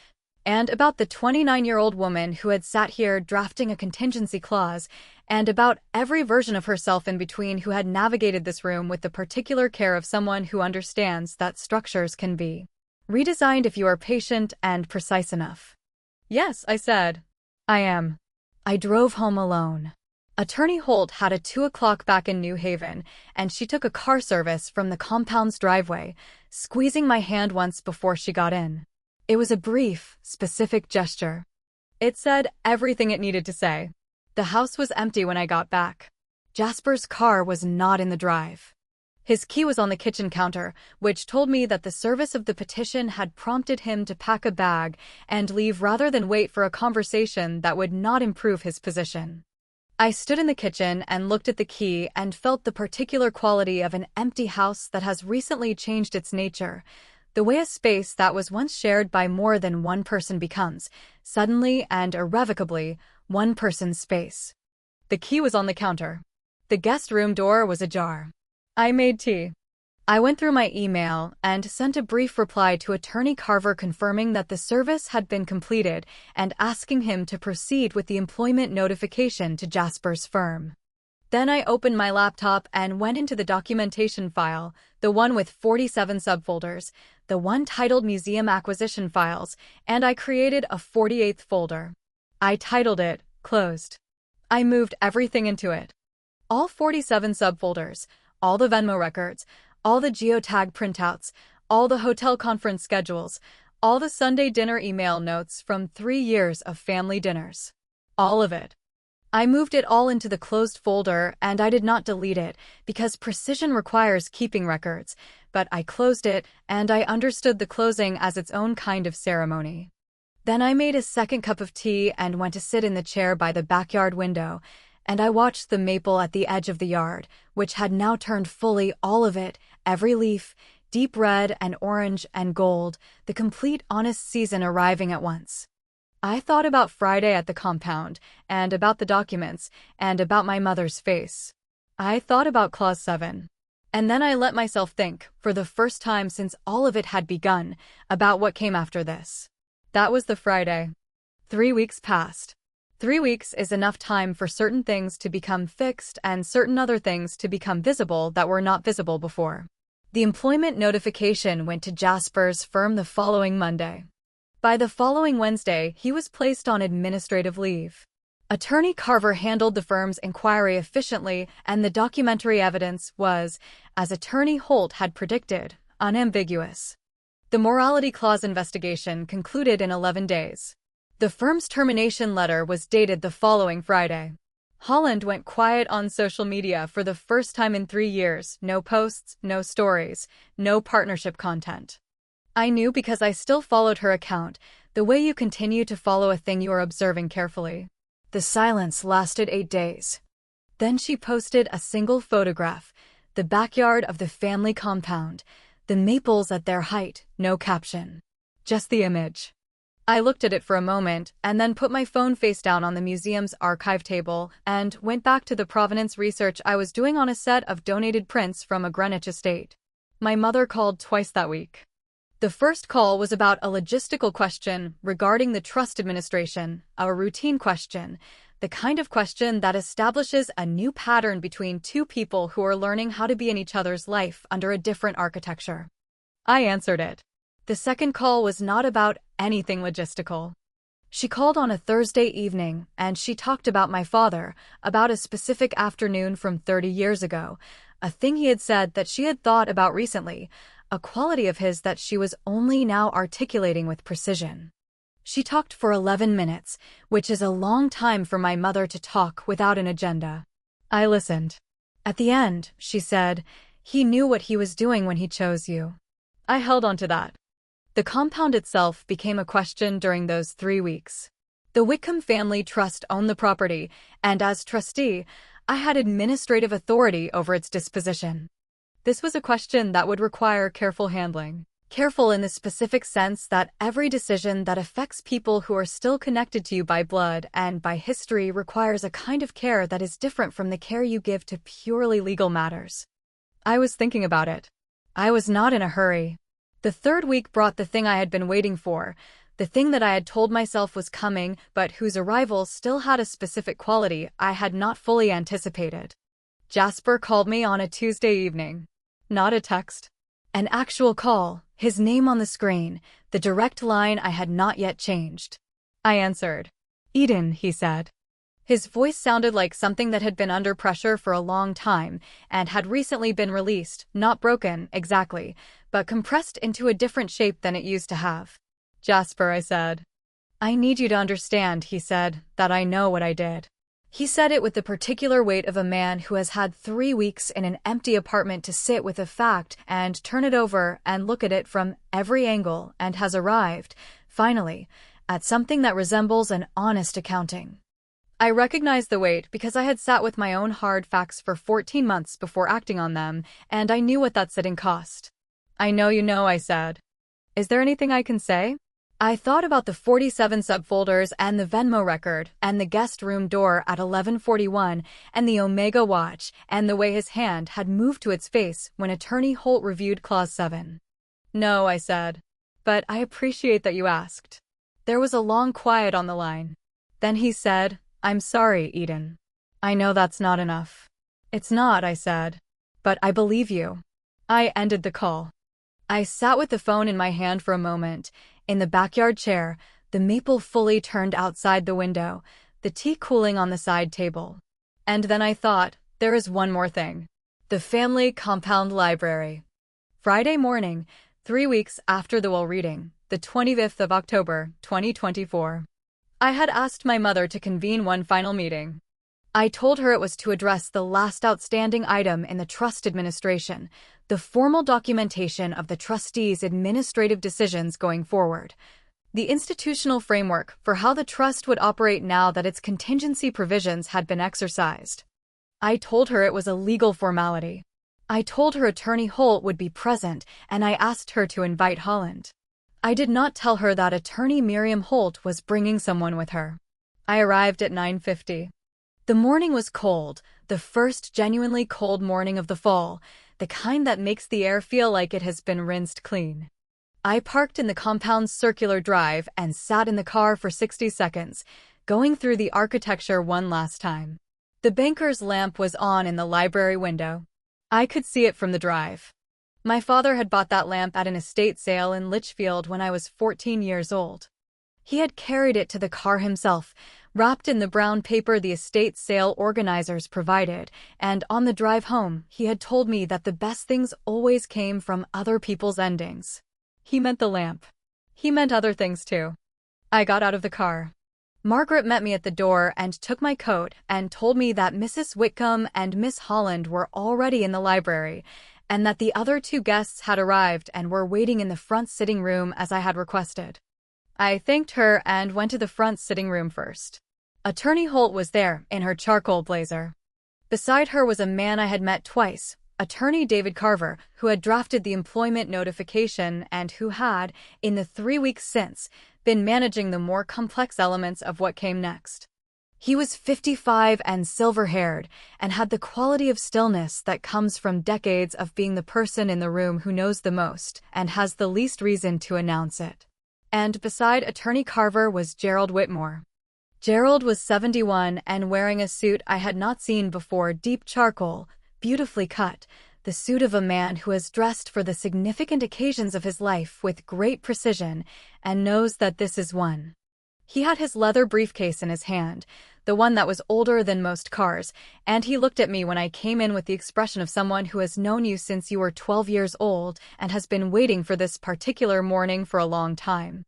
and about the 29-year-old woman who had sat here drafting a contingency clause, and about every version of herself in between who had navigated this room with the particular care of someone who understands that structures can be redesigned if you are patient and precise enough. "Yes," I said. "I am." I drove home alone. Attorney Holt had a 2 o'clock back in New Haven, and she took a car service from the compound's driveway, squeezing my hand once before she got in. It was a brief, specific gesture. It said everything it needed to say. The house was empty when I got back. Jasper's car was not in the drive. His key was on the kitchen counter, which told me that the service of the petition had prompted him to pack a bag and leave rather than wait for a conversation that would not improve his position. I stood in the kitchen and looked at the key and felt the particular quality of an empty house that has recently changed its nature, the way a space that was once shared by more than one person becomes, suddenly and irrevocably, one person's space. The key was on the counter. The guest room door was ajar. I made tea. I went through my email and sent a brief reply to Attorney Carver confirming that the service had been completed and asking him to proceed with the employment notification to Jasper's firm. Then I opened my laptop and went into the documentation file, the one with 47 subfolders, the one titled Museum Acquisition Files, and I created a 48th folder. I titled it Closed. I moved everything into it. All 47 subfolders, all the Venmo records, all the geotag printouts, all the hotel conference schedules, all the Sunday dinner email notes from 3 years of family dinners. All of it. I moved it all into the closed folder and I did not delete it because precision requires keeping records, but I closed it and I understood the closing as its own kind of ceremony. Then I made a second cup of tea and went to sit in the chair by the backyard window, and I watched the maple at the edge of the yard, which had now turned fully all of it, every leaf, deep red and orange and gold, the complete honest season arriving at once. I thought about Friday at the compound, and about the documents, and about my mother's face. I thought about Clause 7. And then I let myself think, for the first time since all of it had begun, about what came after this. That was the Friday. 3 weeks passed. 3 weeks is enough time for certain things to become fixed and certain other things to become visible that were not visible before. The employment notification went to Jasper's firm the following Monday. By the following Wednesday, he was placed on administrative leave. Attorney Carver handled the firm's inquiry efficiently, and the documentary evidence was, as Attorney Holt had predicted, unambiguous. The morality clause investigation concluded in 11 days. The firm's termination letter was dated the following Friday. Holland went quiet on social media for the first time in 3 years. No posts, no stories, no partnership content. I knew because I still followed her account, the way you continue to follow a thing you are observing carefully. The silence lasted 8 days. Then she posted a single photograph, the backyard of the family compound, the maples at their height, no caption. Just the image. I looked at it for a moment and then put my phone face down on the museum's archive table and went back to the provenance research I was doing on a set of donated prints from a Greenwich estate. My mother called twice that week. The first call was about a logistical question regarding the trust administration, a routine question, the kind of question that establishes a new pattern between two people who are learning how to be in each other's life under a different architecture. I answered it. The second call was not about anything logistical. She called on a Thursday evening, and she talked about my father, about a specific afternoon from 30 years ago, a thing he had said that she had thought about recently, a quality of his that she was only now articulating with precision. She talked for 11 minutes, which is a long time for my mother to talk without an agenda. I listened. At the end, she said, "He knew what he was doing when he chose you." I held on to that. The compound itself became a question during those 3 weeks. The Whitcomb Family Trust owned the property, and as trustee, I had administrative authority over its disposition. This was a question that would require careful handling. Careful in the specific sense that every decision that affects people who are still connected to you by blood and by history requires a kind of care that is different from the care you give to purely legal matters. I was thinking about it. I was not in a hurry. The 3rd week brought the thing I had been waiting for, the thing that I had told myself was coming, but whose arrival still had a specific quality I had not fully anticipated. Jasper called me on a Tuesday evening. Not a text. An actual call, his name on the screen, the direct line I had not yet changed. I answered. "Eden," he said. His voice sounded like something that had been under pressure for a long time and had recently been released, not broken, exactly, but compressed into a different shape than it used to have. "Jasper," I said. "I need you to understand," he said, "that I know what I did." He said it with the particular weight of a man who has had 3 weeks in an empty apartment to sit with a fact and turn it over and look at it from every angle and has arrived, finally, at something that resembles an honest accounting. I recognized the weight because I had sat with my own hard facts for 14 months before acting on them, and I knew what that sitting cost. "I know you know," I said. "Is there anything I can say?" I thought about the 47 subfolders and the Venmo record and the guest room door at 11:41 and the Omega watch and the way his hand had moved to its face when Attorney Holt reviewed Clause 7. "No," I said. "But I appreciate that you asked." There was a long quiet on the line. Then he said, "I'm sorry, Eden. I know that's not enough." "It's not," I said. "But I believe you." I ended the call. I sat with the phone in my hand for a moment, in the backyard chair, the maple fully turned outside the window, the tea cooling on the side table. And then I thought, there is one more thing. The family compound library. Friday morning, 3 weeks after the will reading, the 25th of October, 2024. I had asked my mother to convene one final meeting. I told her it was to address the last outstanding item in the trust administration, the formal documentation of the trustees' administrative decisions going forward, the institutional framework for how the trust would operate now that its contingency provisions had been exercised. I told her it was a legal formality. I told her Attorney Holt would be present, and I asked her to invite Holland. I did not tell her that Attorney Miriam Holt was bringing someone with her. I arrived at 9:50. The morning was cold, the first genuinely cold morning of the fall, the kind that makes the air feel like it has been rinsed clean. I parked in the compound's circular drive and sat in the car for 60 seconds, going through the architecture one last time. The banker's lamp was on in the library window. I could see it from the drive. My father had bought that lamp at an estate sale in Litchfield when I was 14 years old. He had carried it to the car himself, wrapped in the brown paper the estate sale organizers provided, and on the drive home, he had told me that the best things always came from other people's endings. He meant the lamp. He meant other things too. I got out of the car. Margaret met me at the door and took my coat and told me that Mrs. Whitcomb and Miss Holland were already in the library, and that the other 2 guests had arrived and were waiting in the front sitting room as I had requested. I thanked her and went to the front sitting room first. Attorney Holt was there, in her charcoal blazer. Beside her was a man I had met twice, Attorney David Carver, who had drafted the employment notification and who had, in the 3 weeks since, been managing the more complex elements of what came next. He was 55 and silver-haired, and had the quality of stillness that comes from decades of being the person in the room who knows the most and has the least reason to announce it. And beside Attorney Carver was Gerald Whitmore. Gerald was 71 and wearing a suit I had not seen before, deep charcoal, beautifully cut, the suit of a man who has dressed for the significant occasions of his life with great precision and knows that this is one. He had his leather briefcase in his hand, the one that was older than most cars, and he looked at me when I came in with the expression of someone who has known you since you were 12 years old and has been waiting for this particular morning for a long time.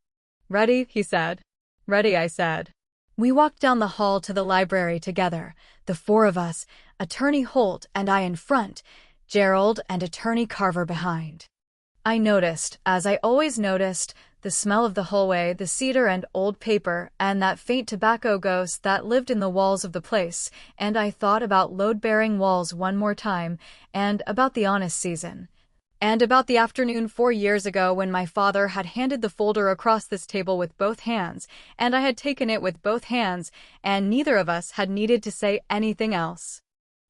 "Ready?" he said. "Ready," I said. We walked down the hall to the library together, the 4 of us, Attorney Holt and I in front, Gerald and Attorney Carver behind. I noticed, as I always noticed, the smell of the hallway, the cedar and old paper, and that faint tobacco ghost that lived in the walls of the place, and I thought about load-bearing walls one more time, and about the honest season. And about the afternoon 4 years ago when my father had handed the folder across this table with both hands, and I had taken it with both hands, and neither of us had needed to say anything else.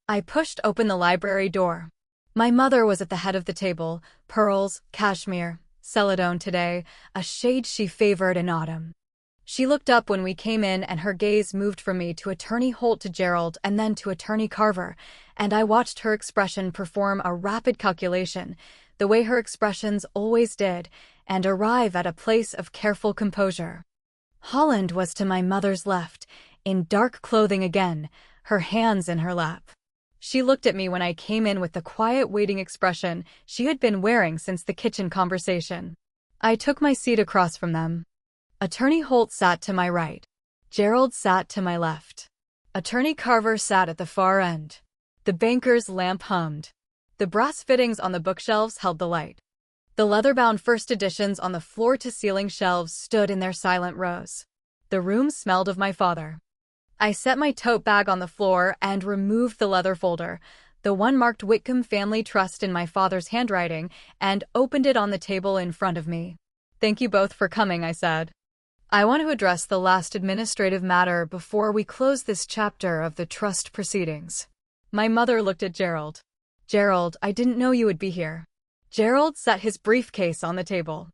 I pushed open the library door. My mother was at the head of the table, pearls, cashmere, celadone today, a shade she favored in autumn. She looked up when we came in and her gaze moved from me to Attorney Holt to Gerald and then to Attorney Carver, and I watched her expression perform a rapid calculation, the way her expressions always did, and arrive at a place of careful composure. Holland was to my mother's left, in dark clothing again, her hands in her lap. She looked at me when I came in with the quiet waiting expression she had been wearing since the kitchen conversation. I took my seat across from them. Attorney Holt sat to my right. Gerald sat to my left. Attorney Carver sat at the far end. The banker's lamp hummed. The brass fittings on the bookshelves held the light. The leather-bound first editions on the floor-to-ceiling shelves stood in their silent rows. The room smelled of my father. I set my tote bag on the floor and removed the leather folder, the one marked Whitcomb Family Trust in my father's handwriting, and opened it on the table in front of me. Thank you both for coming, I said. I want to address the last administrative matter before we close this chapter of the trust proceedings. My mother looked at Gerald. Gerald, I didn't know you would be here. Gerald set his briefcase on the table.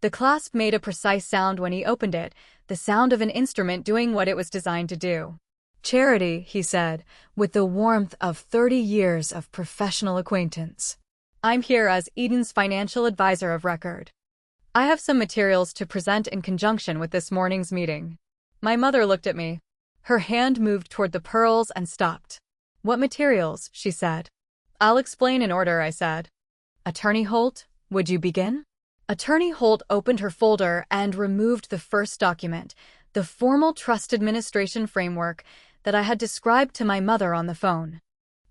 The clasp made a precise sound when he opened it, the sound of an instrument doing what it was designed to do. Charity, he said, with the warmth of 30 years of professional acquaintance. I'm here as Eden's financial advisor of record. I have some materials to present in conjunction with this morning's meeting. My mother looked at me. Her hand moved toward the pearls and stopped. What materials? She said. I'll explain in order, I said. Attorney Holt, would you begin? Attorney Holt opened her folder and removed the first document, the formal trust administration framework that I had described to my mother on the phone.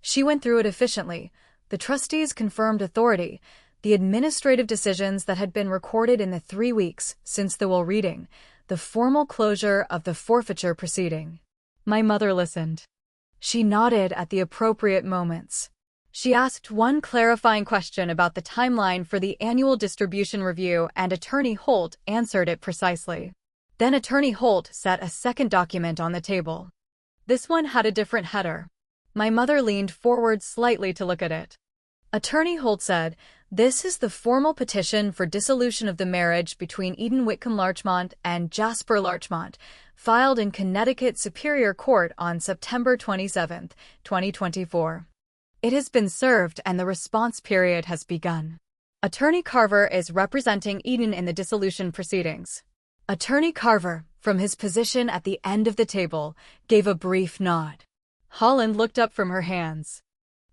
She went through it efficiently. The trustees confirmed authority, the administrative decisions that had been recorded in the 3 weeks since the will reading, the formal closure of the forfeiture proceeding. My mother listened. She nodded at the appropriate moments. She asked one clarifying question about the timeline for the annual distribution review, and Attorney Holt answered it precisely. Then Attorney Holt set a second document on the table. This one had a different header. My mother leaned forward slightly to look at it. Attorney Holt said, "This is the formal petition for dissolution of the marriage between Eden Whitcomb Larchmont and Jasper Larchmont, filed in Connecticut Superior Court on September 27, 2024. It has been served and the response period has begun. Attorney Carver is representing Eden in the dissolution proceedings." Attorney Carver, from his position at the end of the table, gave a brief nod. Holland looked up from her hands.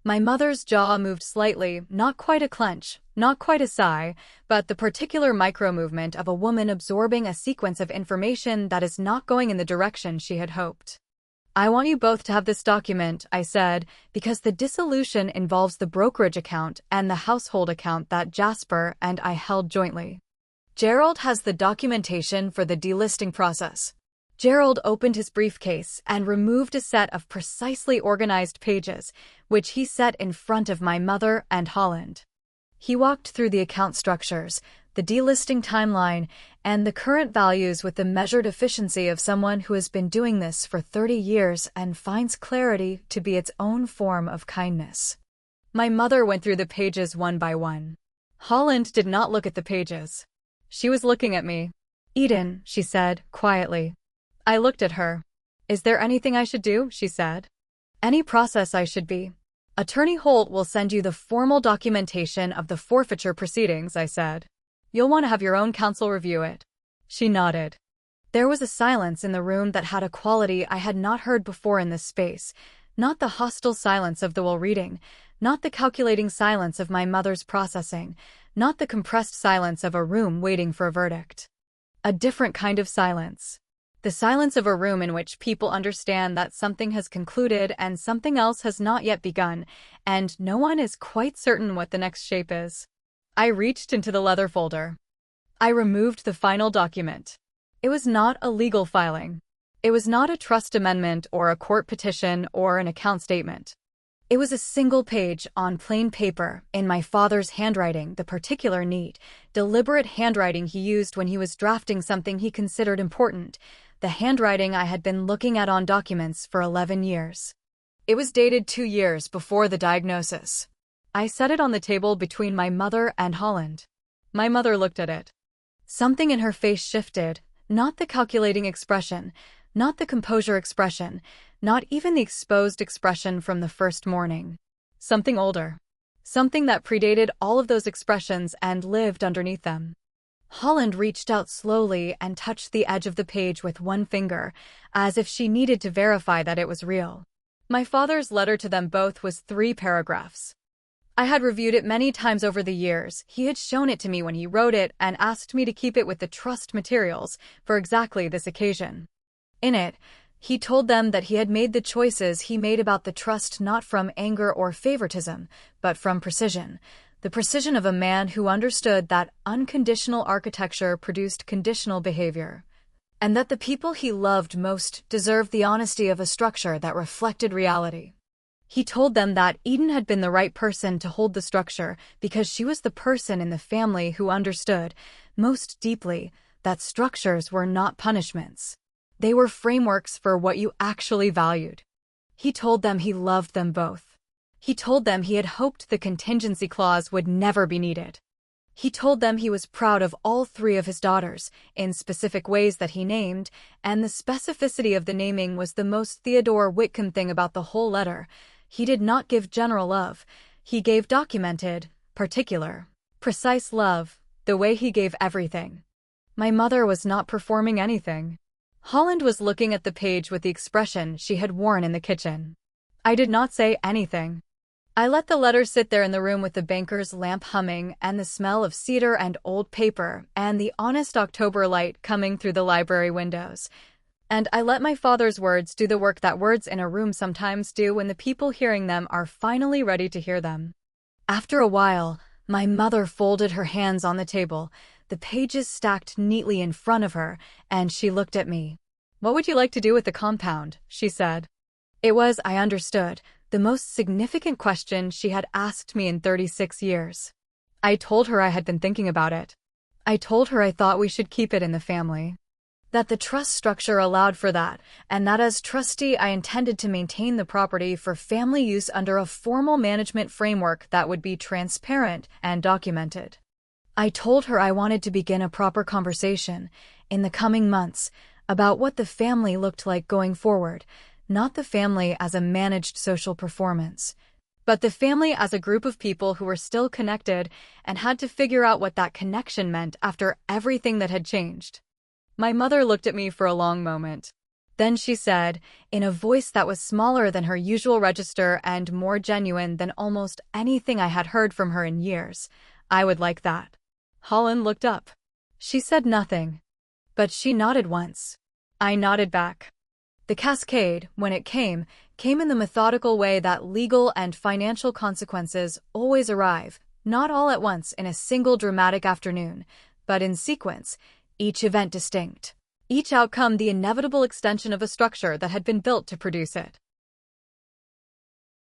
My mother's jaw moved slightly, not quite a clench, not quite a sigh, but the particular micro-movement of a woman absorbing a sequence of information that is not going in the direction she had hoped. "I want you both to have this document," I said, "because the dissolution involves the brokerage account and the household account that Jasper and I held jointly. Gerald has the documentation for the delisting process." Gerald opened his briefcase and removed a set of precisely organized pages, which he set in front of my mother and Holland. He walked through the account structures, the delisting timeline, and the current values with the measured efficiency of someone who has been doing this for 30 years and finds clarity to be its own form of kindness. My mother went through the pages one by one. Holland did not look at the pages. She was looking at me. "Eden," she said, quietly. I looked at her. "Is there anything I should do?" she said. "Any process I should be." "Attorney Holt will send you the formal documentation of the forfeiture proceedings," I said. "You'll want to have your own counsel review it." She nodded. There was a silence in the room that had a quality I had not heard before in this space, not the hostile silence of the will reading, not the calculating silence of my mother's processing, not the compressed silence of a room waiting for a verdict. A different kind of silence. The silence of a room in which people understand that something has concluded and something else has not yet begun, and no one is quite certain what the next shape is. I reached into the leather folder. I removed the final document. It was not a legal filing. It was not a trust amendment or a court petition or an account statement. It was a single page on plain paper in my father's handwriting, the particular neat, deliberate handwriting he used when he was drafting something he considered important, the handwriting I had been looking at on documents for 11 years. It was dated 2 years before the diagnosis. I set it on the table between my mother and Holland. My mother looked at it. Something in her face shifted, not the calculating expression, not the composure expression, not even the exposed expression from the first morning. Something older. Something that predated all of those expressions and lived underneath them. Holland reached out slowly and touched the edge of the page with one finger, as if she needed to verify that it was real. My father's letter to them both was 3 paragraphs. I had reviewed it many times over the years. He had shown it to me when he wrote it and asked me to keep it with the trust materials for exactly this occasion. In it, he told them that he had made the choices he made about the trust not from anger or favoritism, but from precision. The precision of a man who understood that unconditional architecture produced conditional behavior, and that the people he loved most deserved the honesty of a structure that reflected reality. He told them that Eden had been the right person to hold the structure because she was the person in the family who understood, most deeply, that structures were not punishments. They were frameworks for what you actually valued. He told them he loved them both. He told them he had hoped the contingency clause would never be needed. He told them he was proud of all three of his daughters, in specific ways that he named, and the specificity of the naming was the most Theodore Whitcomb thing about the whole letter. He did not give general love. He gave documented, particular, precise love, the way he gave everything. My mother was not performing anything. Holland was looking at the page with the expression she had worn in the kitchen. I did not say anything. I let the letter sit there in the room with the banker's lamp humming and the smell of cedar and old paper and the honest October light coming through the library windows. And I let my father's words do the work that words in a room sometimes do when the people hearing them are finally ready to hear them. After a while, my mother folded her hands on the table, the pages stacked neatly in front of her, and she looked at me. "What would you like to do with the compound?" she said. It was, I understood, the most significant question she had asked me in 36 years. I told her I had been thinking about it. I told her I thought we should keep it in the family. That the trust structure allowed for that, and that as trustee I intended to maintain the property for family use under a formal management framework that would be transparent and documented. I told her I wanted to begin a proper conversation, in the coming months, about what the family looked like going forward, not the family as a managed social performance, but the family as a group of people who were still connected and had to figure out what that connection meant after everything that had changed. My mother looked at me for a long moment. Then she said, in a voice that was smaller than her usual register and more genuine than almost anything I had heard from her in years, "I would like that." Holland looked up. She said nothing, but she nodded once. I nodded back. The cascade, when it came in the methodical way that legal and financial consequences always arrive, not all at once in a single dramatic afternoon, but in sequence, each event distinct, each outcome the inevitable extension of a structure that had been built to produce it.